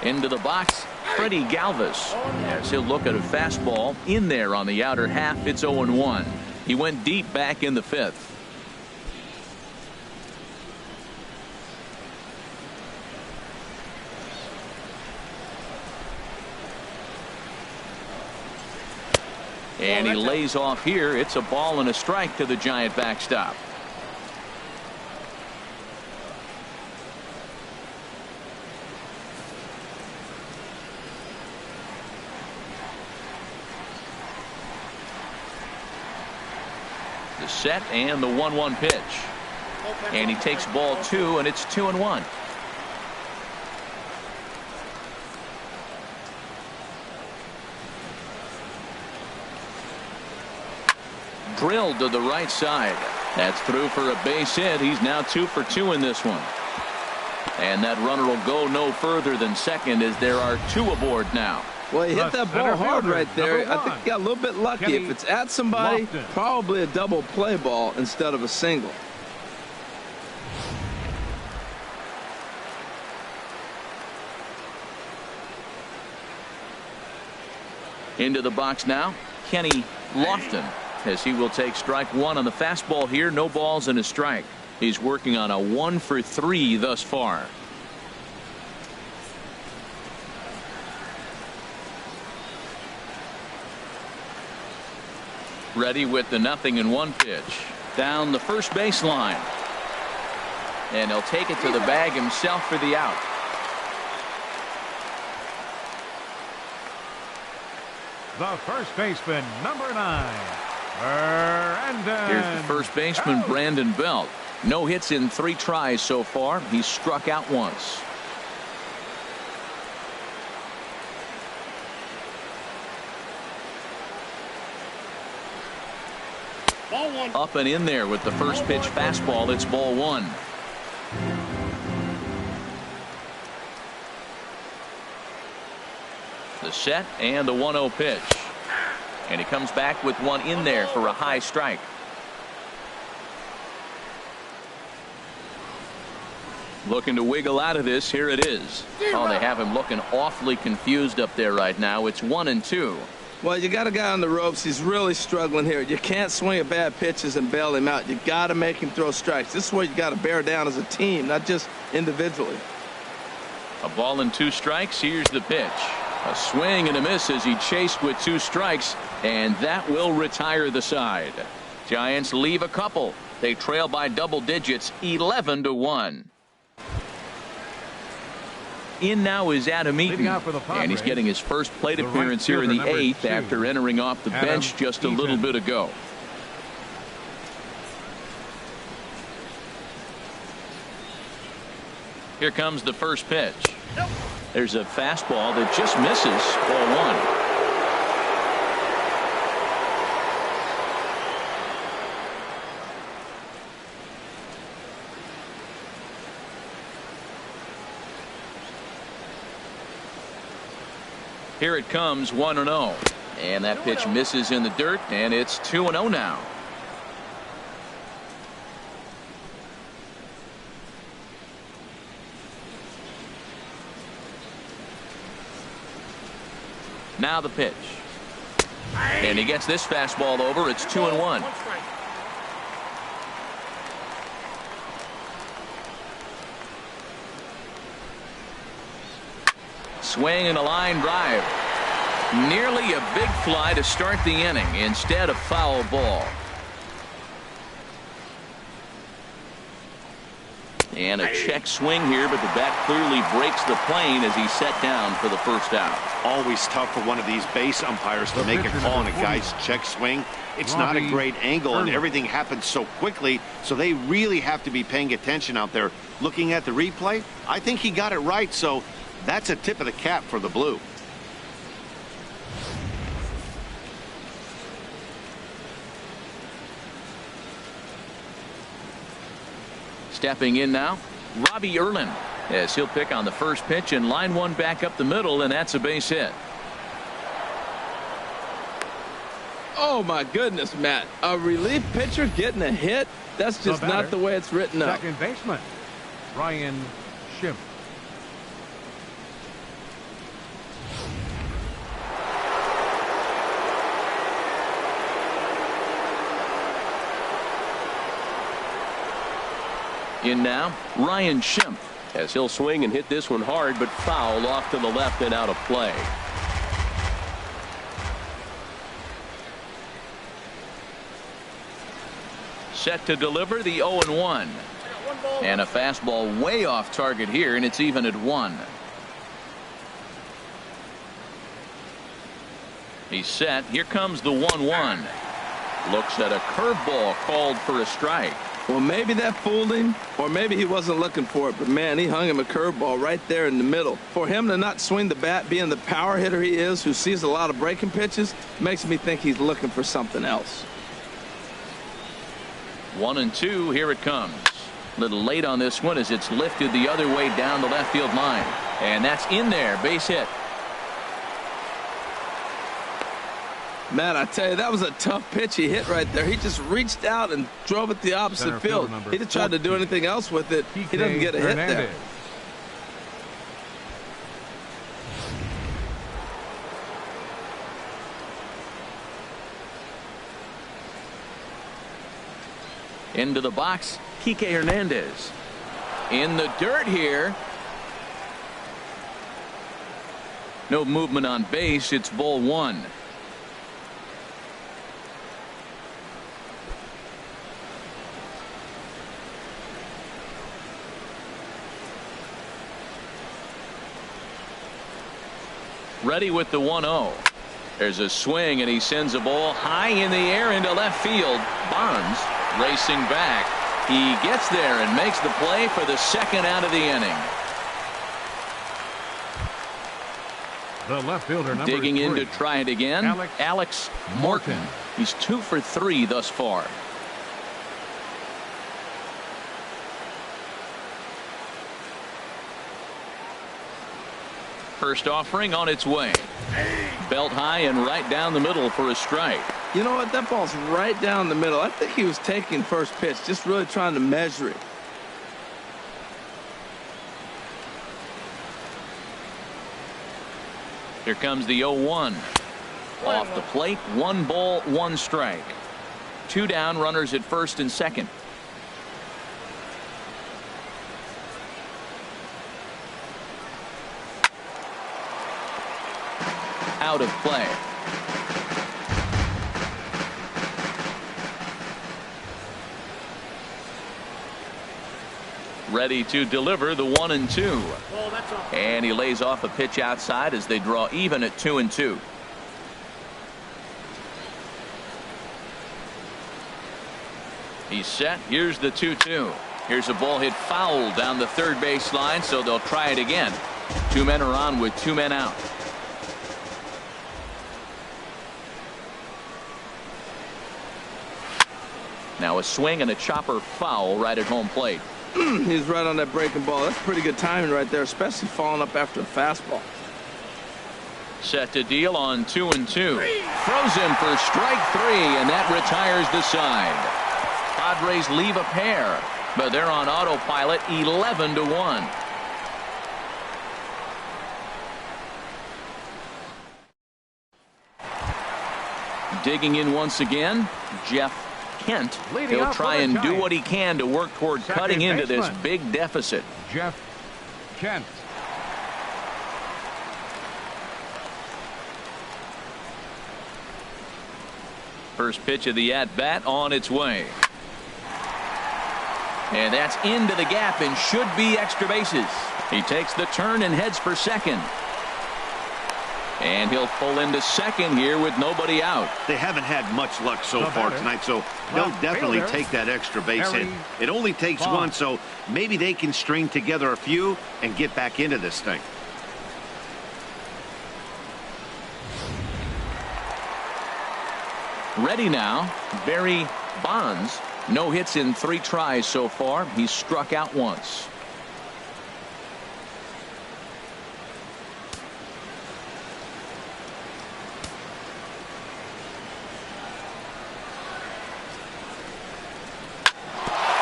Into the box, Freddie Galvez. As he'll look at a fastball in there on the outer half. It's 0-1. He went deep back in the 5th. And he lays off here. It's a ball and a strike to the Giant backstop. The set and the 1-1 pitch. And he takes ball 2, and it's 2-1. Drilled to the right side. That's through for a base hit. He's now 2 for 2 in this one. And that runner will go no further than second as there are 2 aboard now. Well, he hit that ball hard right there. I think he got a little bit lucky. If it's at somebody, Lofton. probably a double play ball instead of a single. Into the box now, Kenny Lofton, as he will take strike 1 on the fastball here. No balls and a strike. He's working on a 1 for 3 thus far. Ready with the 0-1 pitch. Down the first baseline. And he'll take it to the bag himself for the out. The first baseman, number 9, Brandon. Here's the first baseman, Brandon Belt. No hits in 3 tries so far. He's struck out once. Up and in there with the first pitch fastball. It's ball 1. The set and the 1-0 pitch. And he comes back with one in there for a high strike. Looking to wiggle out of this. Here it is. Oh, they have him looking awfully confused up there right now. It's 1-2. Well, you got a guy on the ropes. He's really struggling here. You can't swing at bad pitches and bail him out. You got to make him throw strikes. This is where you got to bear down as a team, not just individually. A ball and 2 strikes. Here's the pitch. A swing and a miss as he chased with 2 strikes, and that will retire the side. Giants leave a couple. They trail by double digits, 11-1. In now is Adam Eaton, and he's getting his first plate appearance here in the 8th after entering off the bench just a little bit ago. Here comes the first pitch. There's a fastball that just misses. Ball 1. Here it comes, 1-0. And that pitch misses in the dirt, and it's 2-0 now. Now the pitch. And he gets this fastball over. It's 2-1. Swing and a line drive. Nearly a big fly to start the inning. Instead, a foul ball. And a check swing here, but the bat clearly breaks the plane as he's set down for the first out. Always tough for one of these base umpires to make a call on a guy's check swing. It's not a great angle, and everything happens so quickly, so they really have to be paying attention out there. Looking at the replay, I think he got it right, so that's a tip of the cap for the Blue. Stepping in now, Robbie Yerman, as he'll pick on the first pitch and line one back up the middle, and that's a base hit. Oh my goodness, Matt, a relief pitcher getting a hit? That's just not the way it's written up. Second baseman, Ryan Schimpf. In now, Ryan Schimpf, as he'll swing and hit this one hard, but foul off to the left and out of play. Set to deliver the 0-1. And a fastball way off target here, and it's even at 1. He's set. Here comes the 1-1. Looks at a curveball called for a strike. Well, maybe that fooled him, or maybe he wasn't looking for it, but man, he hung him a curveball right there in the middle. For him to not swing the bat, being the power hitter he is, who sees a lot of breaking pitches, makes me think he's looking for something else. 1-2, here it comes. A little late on this one as it's lifted the other way down the left field line. And that's in there, base hit. Matt, I tell you, that was a tough pitch he hit right there. He just reached out and drove it the opposite field. He didn't try to do anything else with it. He doesn't get a hit there. Into the box, Kike Hernandez. In the dirt here. No movement on base. It's ball 1. Ready with the 1-0. There's a swing, and he sends a ball high in the air into left field. Bonds racing back. He gets there and makes the play for the second out of the inning. The left fielder, number Digging in 3. to try it again. Alex Morton. He's 2 for 3 thus far. First offering on its way. Belt high and right down the middle for a strike. You know what? That ball's right down the middle. I think he was taking first pitch, just really trying to measure it. Here comes the 0-1. Off the plate, 1 ball, 1 strike. 2 down, runners at first and second. Out of play. Ready to deliver the 1-2. And he lays off a pitch outside as they draw even at 2-2. He's set. Here's the 2-2. Here's a ball hit foul down the third base line, so they'll try it again. 2 men are on with 2 men out. Now a swing and a chopper foul right at home plate. He's right on that breaking ball. That's pretty good timing right there, especially falling up after a fastball. Set to deal on 2-2. Throws him for strike 3, and that retires the side. Padres leave a pair, but they're on autopilot 11-1. Digging in once again, Jeff Kent. He'll try and do what he can to work toward cutting into this big deficit. Jeff Kent. First pitch of the at-bat on its way. And that's into the gap and should be extra bases. He takes the turn and heads for second. And he'll pull into second here with nobody out. They haven't had much luck so far tonight, so they'll definitely take that extra base hit. It only takes one, so maybe they can string together a few and get back into this thing. Ready now, Barry Bonds. No hits in 3 tries so far. He's struck out once.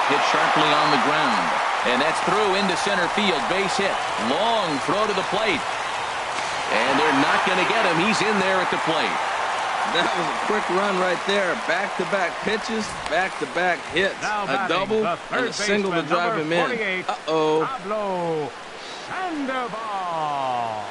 Hit sharply on the ground, and that's through into center field. Base hit. Long throw to the plate, and they're not going to get him. He's in there at the plate. That was a quick run right there. Back-to-back pitches, back-to-back hits, a double, and a single to drive him in. Uh-oh. Pablo Sandoval.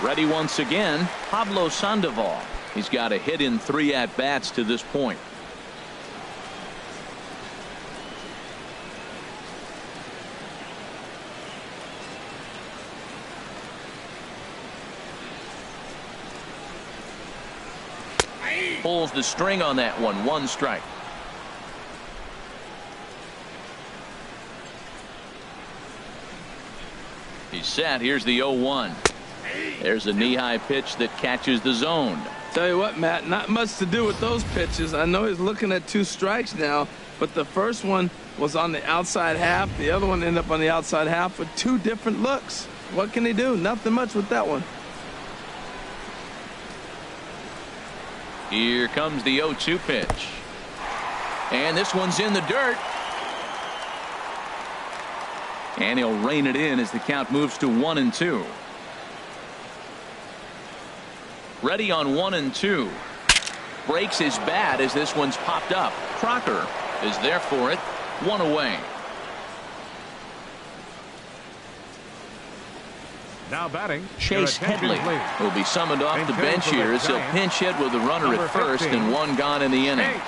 Ready once again, Pablo Sandoval. He's got a hit in 3 at-bats to this point. Pulls the string on that one. 1 strike. He's set. Here's the 0-1. There's a knee-high pitch that catches the zone. Tell you what, Matt, not much to do with those pitches. I know he's looking at 2 strikes now, but the first one was on the outside half. The other one ended up on the outside half with 2 different looks. What can he do? Nothing much with that one. Here comes the 0-2 pitch. And this one's in the dirt. And he'll rein it in as the count moves to 1-2. Ready on 1-2. Breaks his bat as this one's popped up. Crocker is there for it. 1 away. Now batting, Chase Headley will be summoned off the bench here as he'll pinch hit with a runner at first and 1 gone in the inning.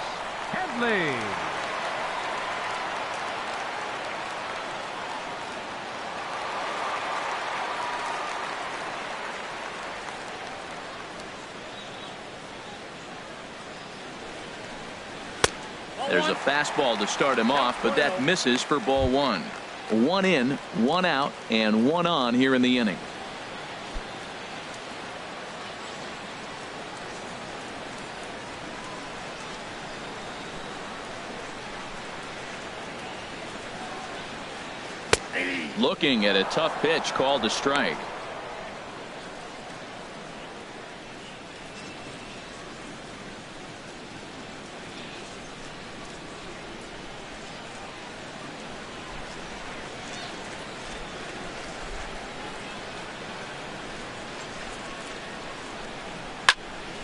There's a fastball to start him off, but that misses for ball one. One in, one out, and one on here in the inning. Looking at a tough pitch called a strike.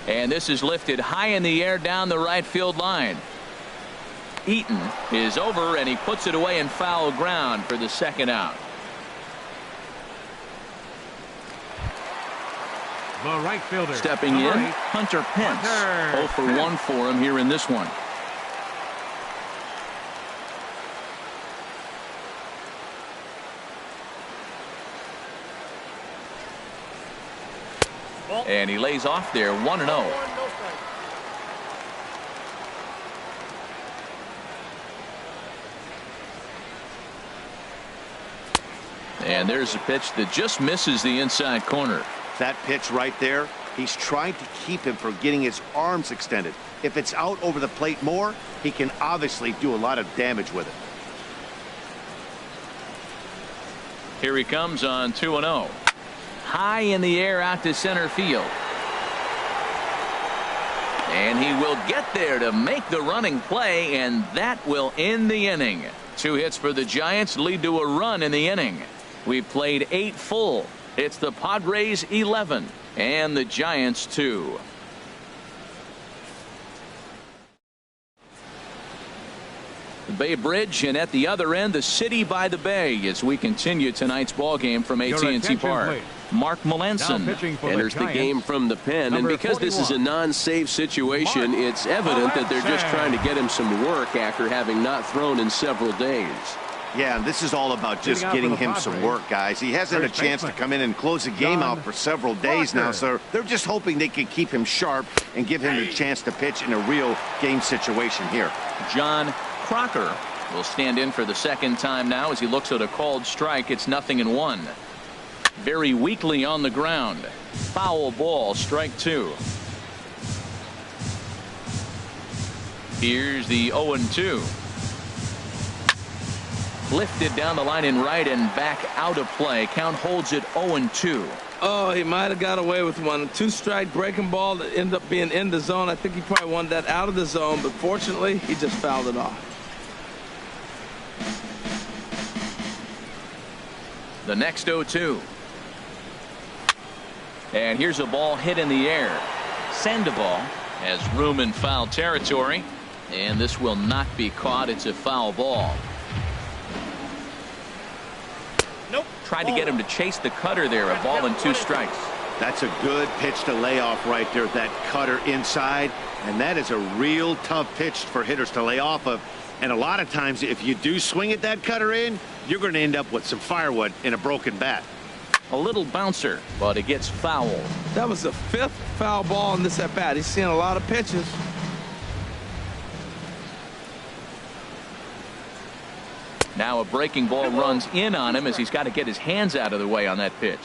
And this is lifted high in the air down the right field line. Eaton is over, and he puts it away in foul ground for the second out. The right fielder stepping in, Hunter Pence. 0 for 1 for him here in this one. And he lays off there, 1-0. And there's a pitch that just misses the inside corner. That pitch right there, he's trying to keep him from getting his arms extended. If it's out over the plate more, he can obviously do a lot of damage with it. Here he comes on 2-0. High in the air out to center field. And he will get there to make the running play, and that will end the inning. 2 hits for the Giants lead to a run in the inning. We've played 8 full. It's the Padres 11 and the Giants 2. The Bay Bridge, and at the other end, the city by the bay, as we continue tonight's ball game from AT&T Park. Please. Mark Melanson enters the game from the pen, and because 41. This is a non-save situation, it's evident that they're just trying to get him some work after having not thrown in several days. Yeah, and this is all about just getting him some work, guys. He hasn't had a chance to come in and close the game out for several days now, so they're just hoping they can keep him sharp and give him the chance to pitch in a real game situation here. John Crocker will stand in for the second time now as he looks at a called strike. It's 0-1. Very weakly on the ground. Foul ball, strike 2. Here's the 0-2. Lifted down the line in right and back out of play. Count holds it 0-2. Oh, he might have got away with one. 2-strike breaking ball that ended up being in the zone. I think he probably wanted that out of the zone, but fortunately, he just fouled it off. The next 0-2. And here's a ball hit in the air. Sandoval has room in foul territory, and this will not be caught. It's a foul ball. Nope. Tried to get him to chase the cutter there. A ball and 2 strikes. That's a good pitch to lay off right there. That cutter inside, and that is a real tough pitch for hitters to lay off of. And a lot of times, if you do swing at that cutter in, you're going to end up with some firewood in a broken bat. A little bouncer, but it gets fouled. That was the 5th foul ball in this at bat. He's seen a lot of pitches. Now a breaking ball runs in on him as he's got to get his hands out of the way on that pitch.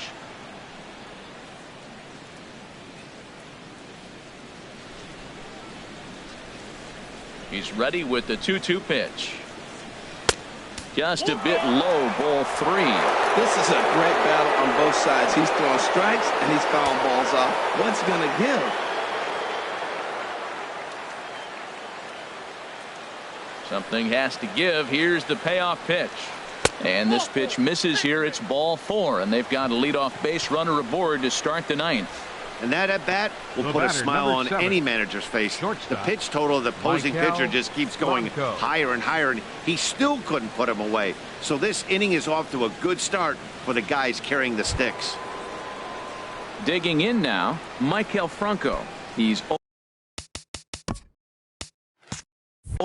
He's ready with the 2-2 pitch. Just a bit low, ball 3. This is a great battle on both sides. He's throwing strikes and he's fouling balls off. What's going to give? Something has to give. Here's the payoff pitch. And this pitch misses here. It's ball 4, and they've got a leadoff base runner aboard to start the 9th. And that at bat will put a smile on any manager's face. The pitch total of the opposing pitcher just keeps going higher and higher, and he still couldn't put him away. So this inning is off to a good start for the guys carrying the sticks. Digging in now, Maikel Franco. He's 0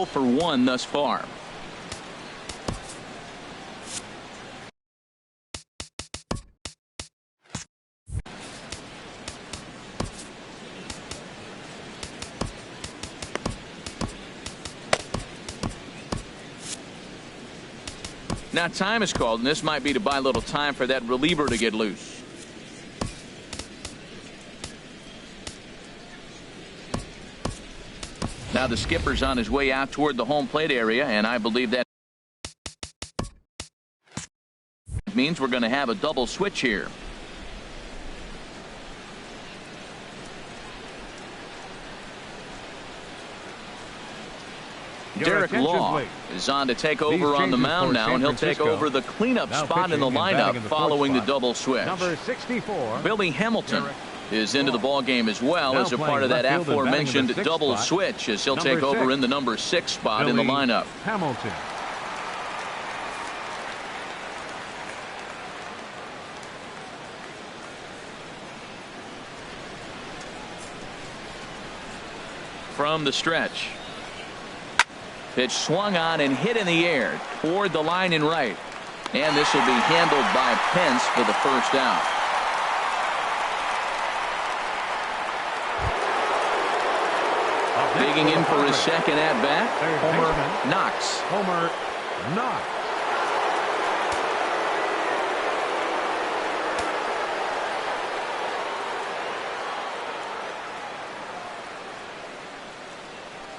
for 1 thus far. Now time is called, and this might be to buy a little time for that reliever to get loose. Now the skipper's on his way out toward the home plate area, and I believe that means we're going to have a double switch here. Derek Law is on to take over on the mound now, and he'll take over the cleanup spot in the lineup following the double switch. Number 64. Billy Hamilton is into the ball game as well as a part of that aforementioned double switch, as he'll take over in the number 6 spot in the lineup. Hamilton. From the stretch. Pitch swung on and hit in the air toward the line in right. And this will be handled by Pence for the first out. Digging in for his second at bat, Homer Knox. Homer Knox.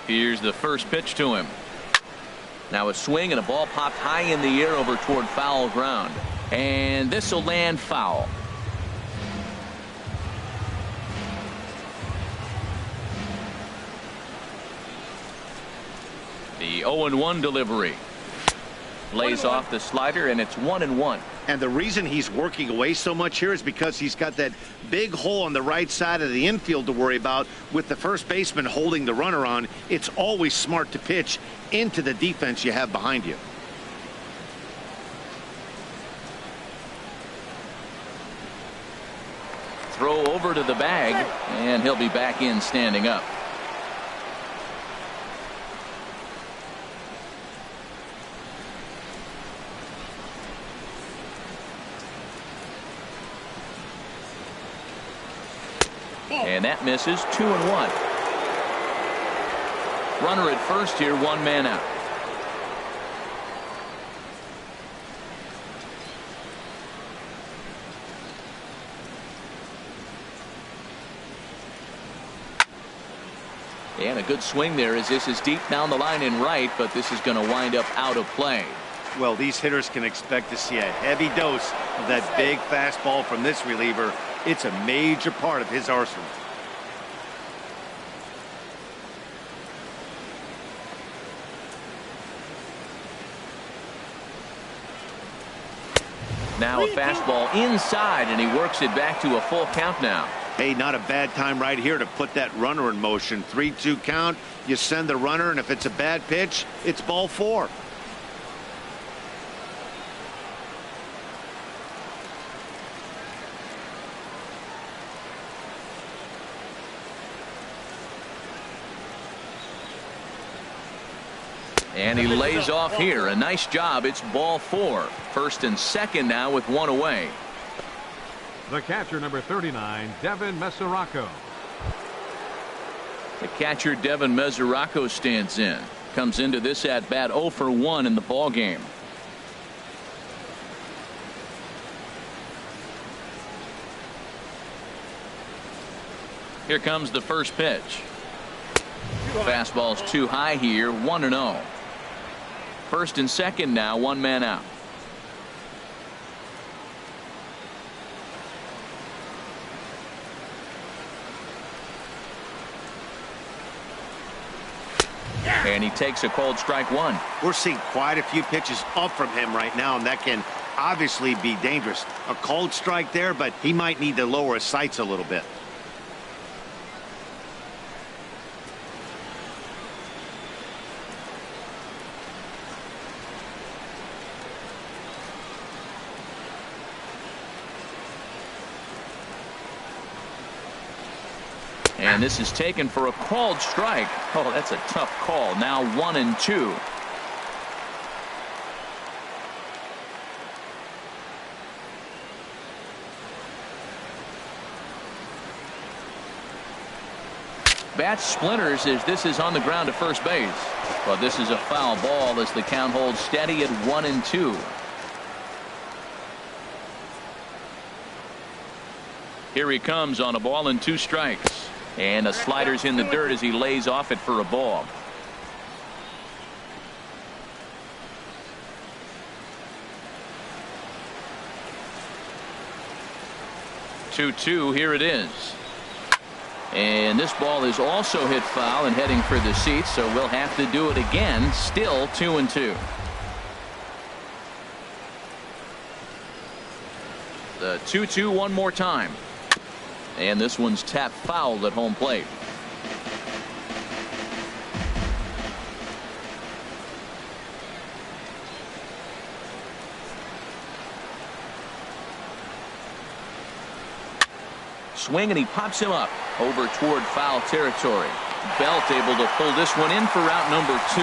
Here's the first pitch to him. Now a swing and a ball popped high in the air over toward foul ground. And this will land foul. The 0-1 delivery. Lays off the slider, and it's 1-1. And the reason he's working away so much here is because he's got that big hole on the right side of the infield to worry about with the first baseman holding the runner on. It's always smart to pitch into the defense you have behind you. Throw over to the bag, and he'll be back in standing up. And that misses. 2-1. Runner at first here, 1 man out. And a good swing there as this is deep down the line in right, but this is going to wind up out of play. Well, these hitters can expect to see a heavy dose of that big fastball from this reliever. It's a major part of his arsenal. Now a fastball inside, and he works it back to a full count now. Hey, not a bad time right here to put that runner in motion. 3-2 count. You send the runner, and if it's a bad pitch, it's ball 4. And he lays off here. A nice job. It's ball 4. First and second now with 1 away. The catcher, number 39, Devin Mesoraco. The catcher, Devin Mesoraco, stands in. Comes into this at bat 0 for 1 in the ball game. Here comes the first pitch. Fastball's too high here. 1-0. First and second now, 1 man out. And he takes a cold strike 1. We're seeing quite a few pitches up from him right now, and that can obviously be dangerous. A cold strike there, but he might need to lower his sights a little bit. And this is taken for a called strike. Oh, that's a tough call. Now 1-2. Bat splinters as this is on the ground to first base. But this is a foul ball as the count holds steady at 1-2. Here he comes on a ball and 2 strikes. And a slider's in the dirt as he lays off it for a ball. Two, here it is. And this ball is also hit foul and heading for the seats, so we'll have to do it again. Still 2-2. The 2-2 one more time. And this one's tapped foul at home plate. Swing, and he pops him up over toward foul territory. Belt able to pull this one in for out number 2.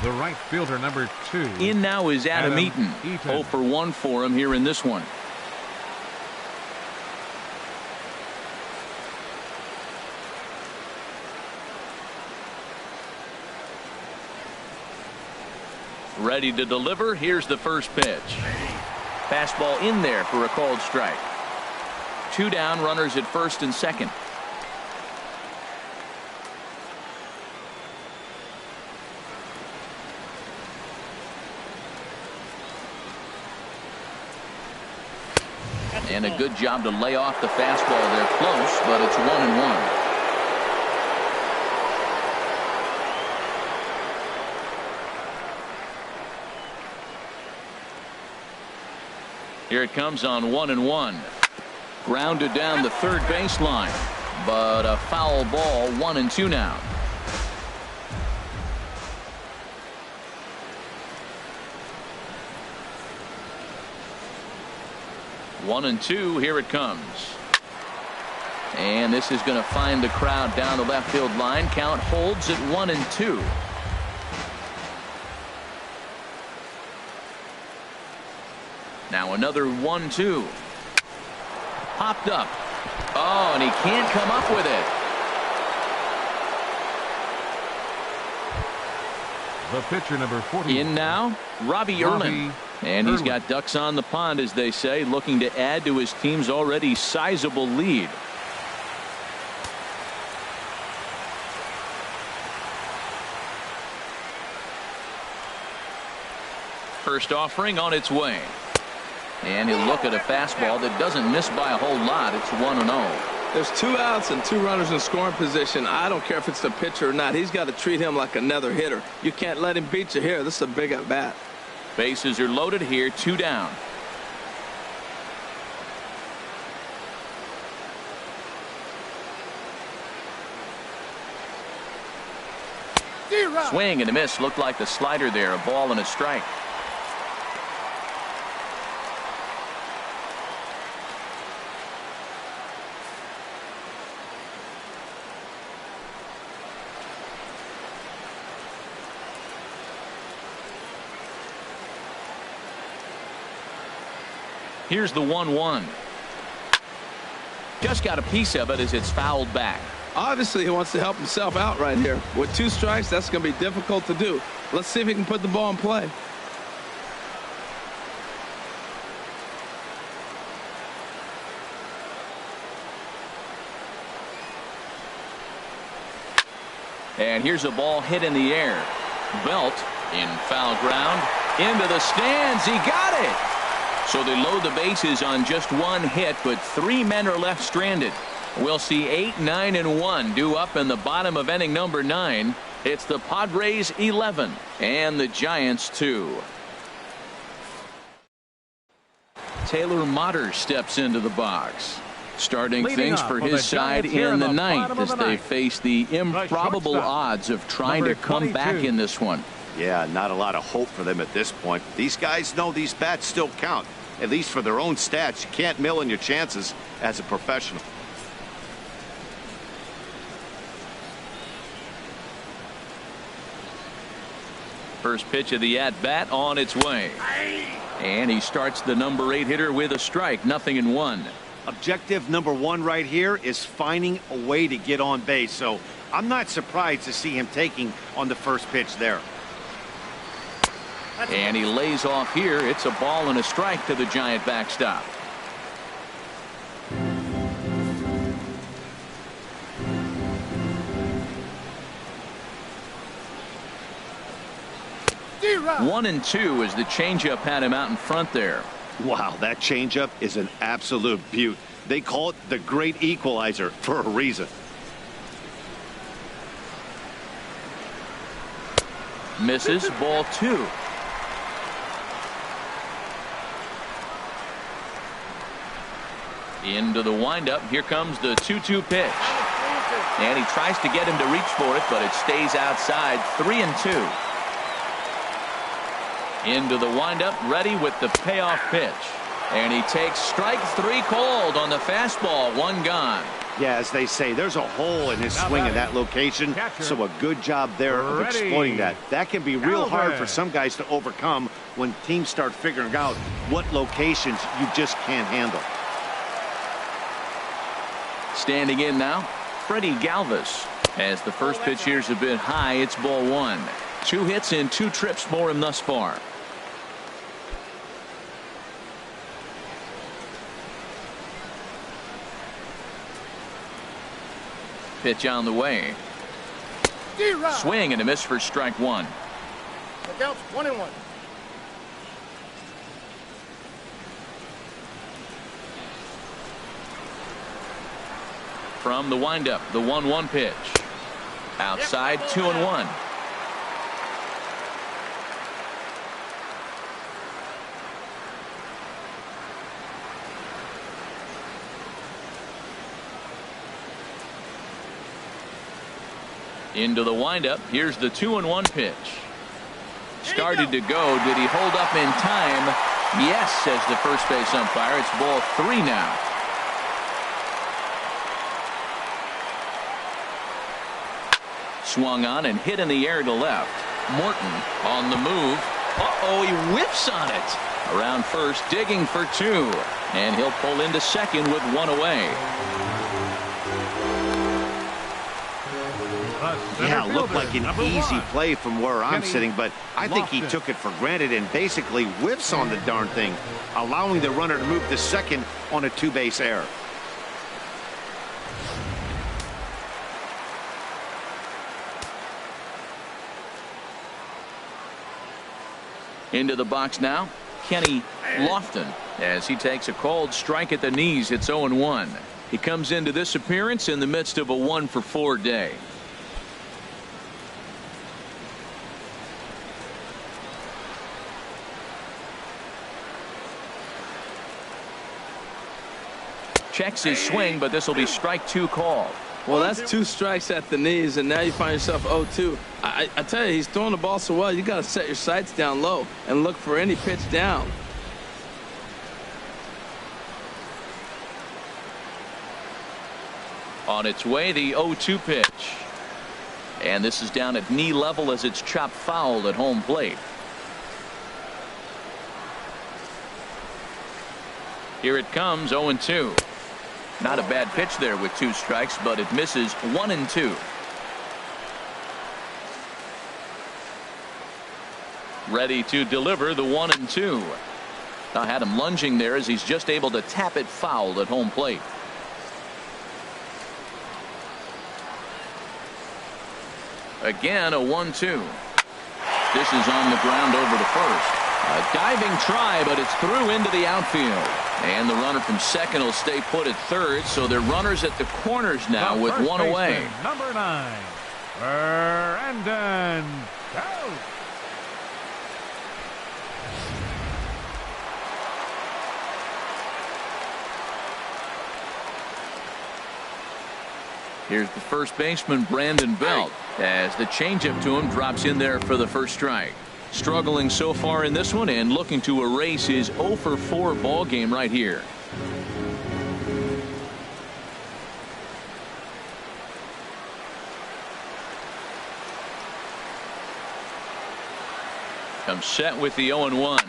The right fielder, number 2. In now is Adam Eaton. 0 for 1 for him here in this one. Ready to deliver. Here's the first pitch. Fastball in there for a called strike. 2 down, runners at first and second. And a good job to lay off the fastball there. Close, but it's 1-1. Here it comes on 1-1. Grounded down the third baseline, but a foul ball. 1-2 now. One and two. Here it comes. And this is going to find the crowd down the left field line. Count holds at 1-2. Now another 1-2. Popped up. Oh, and he can't come up with it. The pitcher, number 40. In now, Robbie Yerman. And he's got ducks on the pond, as they say, looking to add to his team's already sizable lead. First offering on its way. And he'll look at a fastball that doesn't miss by a whole lot. It's 1-0. There's 2 outs and 2 runners in scoring position. I don't care if it's the pitcher or not. He's got to treat him like another hitter. You can't let him beat you here. This is a big at bat. Bases are loaded here. 2 down. Swing and a miss. Looked like the slider there. A ball and a strike. Here's the 1-1. Just got a piece of it as it's fouled back. Obviously, he wants to help himself out right here. With 2 strikes, that's going to be difficult to do. Let's see if he can put the ball in play. And here's a ball hit in the air. Belt in foul ground. Into the stands. He got it. So they load the bases on just 1 hit, but 3 men are left stranded. We'll see 8, 9, and 1 due up in the bottom of inning number 9. It's the Padres 11 and the Giants 2. Taylor Motter steps into the box, starting Leading things up for for his the side Giants here in the in the ninth bottom of as the they ninth. face the improbable shortstop, odds of trying number to come back 22. in this one. Yeah, not a lot of hope for them at this point. These guys know these bats still count, at least for their own stats. You can't mill in your chances as a professional. First pitch of the at-bat on its way. And he starts the number 8 hitter with a strike. 0-1. Objective number 1 right here is finding a way to get on base. So I'm not surprised to see him taking on the first pitch there. And he lays off here. It's a ball and a strike to the Giant backstop. One and two as the changeup had him out in front there. Wow, that changeup is an absolute beaut. They call it the great equalizer for a reason. Misses, ball two. Into the windup. Here comes the 2-2 pitch. And he tries to get him to reach for it, but it stays outside. 3-2. Into the windup, ready with the payoff pitch. And he takes strike three called on the fastball. One gone. Yeah, as they say, there's a hole in his swing in that location. So a good job there of exploiting that. That can be real hard for some guys to overcome when teams start figuring out what locations you just can't handle. Standing in now, Freddie Galvez. As the first pitch here's a bit high, it's ball one. 2 hits in 2 trips for him thus far. Pitch on the way. Swing and a miss for strike one. The count's 1-1. From the windup, the 1-1 pitch. Outside, 2-1. Into the windup. Here's the 2-1 pitch. Started to go. Did he hold up in time? Yes, says the first base umpire. It's ball 3 now. Swung on and hit in the air to left. Morton on the move. Uh-oh, he whiffs on it. Around first, digging for 2. And he'll pull into second with 1 away. Yeah, looked like an easy play from where I'm sitting, but I think he took it for granted and basically whiffs on the darn thing, allowing the runner to move to second on a 2-base error. Into the box now, Kenny Lofton, as he takes a called strike at the knees. It's 0-1. He comes into this appearance in the midst of a 1-for-4 day. Checks his swing, but this will be strike 2 called. Well, that's 2 strikes at the knees, and now you find yourself 0-2. I tell you, he's throwing the ball so well, you got to set your sights down low and look for any pitch down. On its way, the 0-2 pitch. And this is down at knee level as it's chopped foul at home plate. Here it comes, 0-2. Not a bad pitch there with 2 strikes, but it misses. 1-2. Ready to deliver the 1-2. I had him lunging there as he's just able to tap it foul at home plate. Again, a 1-2. This is on the ground over to first. A diving try, but it's through into the outfield. And the runner from second will stay put at third, so they're runners at the corners now with 1 away. Number 9, Brandon Go. Here's the first baseman, Brandon Belt, as the changeup to him drops in there for the first strike. Struggling so far in this one and looking to erase his 0-for-4 ball game right here. Comes set with the 0-1.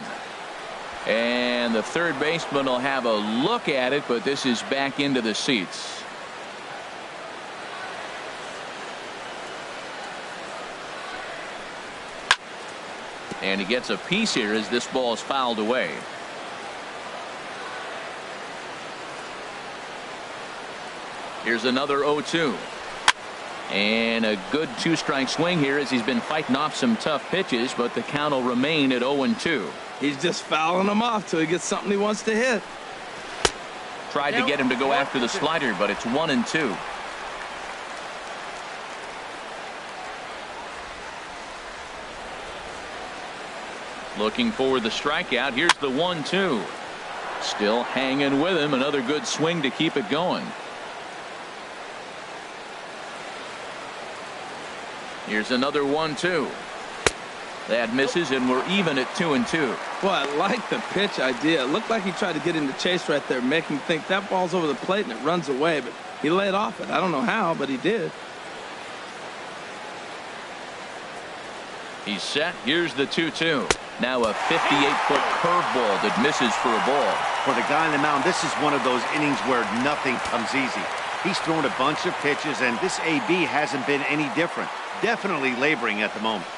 And the third baseman will have a look at it, but this is back into the seats. And he gets a piece here as this ball is fouled away. Here's another 0-2. And a good 2-strike swing here as he's been fighting off some tough pitches, but the count will remain at 0-2. He's just fouling them off till he gets something he wants to hit. Tried to get him to go after the slider, but it's 1-2. Looking for the strikeout. Here's the 1-2. Still hanging with him. Another good swing to keep it going. Here's another 1-2. That misses, and we're even at 2-2. Well, I like the pitch idea. It looked like he tried to get him to chase right there, make him think that ball's over the plate and it runs away, but he laid off it. I don't know how, but he did. He's set. Here's the 2-2. Now a 58-foot curveball that misses for a ball. For the guy on the mound, this is one of those innings where nothing comes easy. He's thrown a bunch of pitches, and this AB hasn't been any different. Definitely laboring at the moment.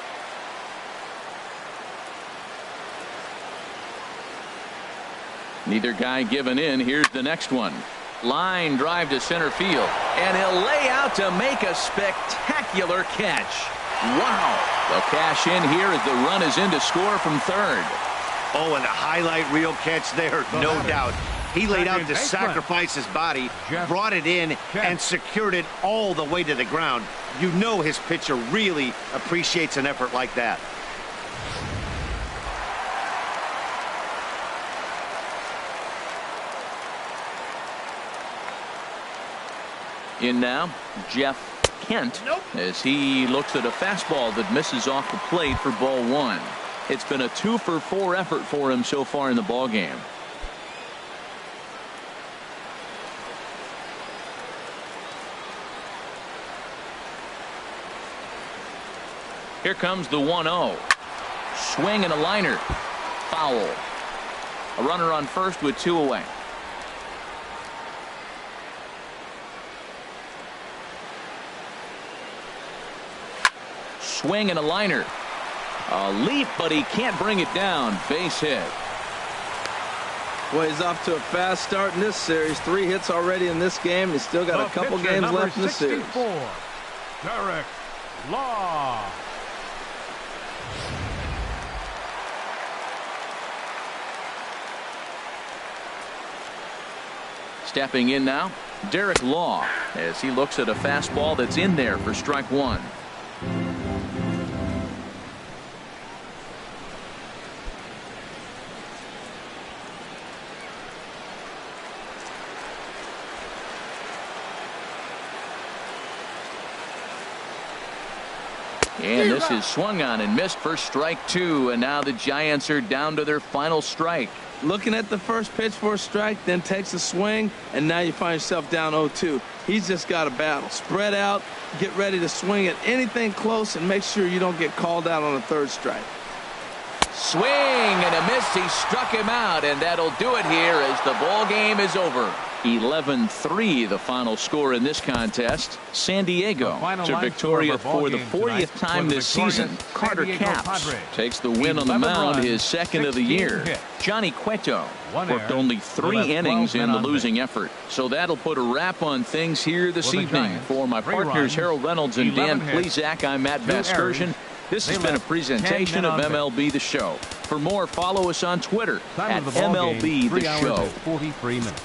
Neither guy giving in. Here's the next one. Line drive to center field, and he'll lay out to make a spectacular catch. Wow. They'll cash in here as the run is in to score from third. Oh, and a highlight reel catch there, no doubt. He laid out to sacrifice his body, brought it in, and secured it all the way to the ground. You know his pitcher really appreciates an effort like that. In now, Jeff Kent, as he looks at a fastball that misses off the plate for ball one. It's been a 2-for-4 effort for him so far in the ball game. Here comes the 1-0. Swing and a liner. Foul. A runner on first with 2 away. Swing and a liner. A leap, but he can't bring it down. Base hit. Well, he's off to a fast start in this series. 3 hits already in this game. He's still got a couple games left in the series. Derek Law. Stepping in now, Derek Law, as he looks at a fastball that's in there for strike one. And this is swung on and missed for strike 2, and now the Giants are down to their final strike. Looking at the first pitch for a strike, then takes a swing, and now you find yourself down 0-2. He's just got a battle. Spread out, get ready to swing at anything close, and make sure you don't get called out on a third strike. Swing and a miss. He struck him out, and that'll do it here as the ball game is over. 11-3 the final score in this contest. San Diego to victoria for the 40th time this season. Carter Capps takes the win on the mound, his second of the year. Johnny Cueto worked only 3 innings in the losing effort. So that'll put a wrap on things here this evening. For my partners Harold Reynolds and Dan Plesac, I'm Matt Vasgersian. This has been a presentation of MLB The Show. For more, follow us on Twitter at MLB The Show. 43 minutes.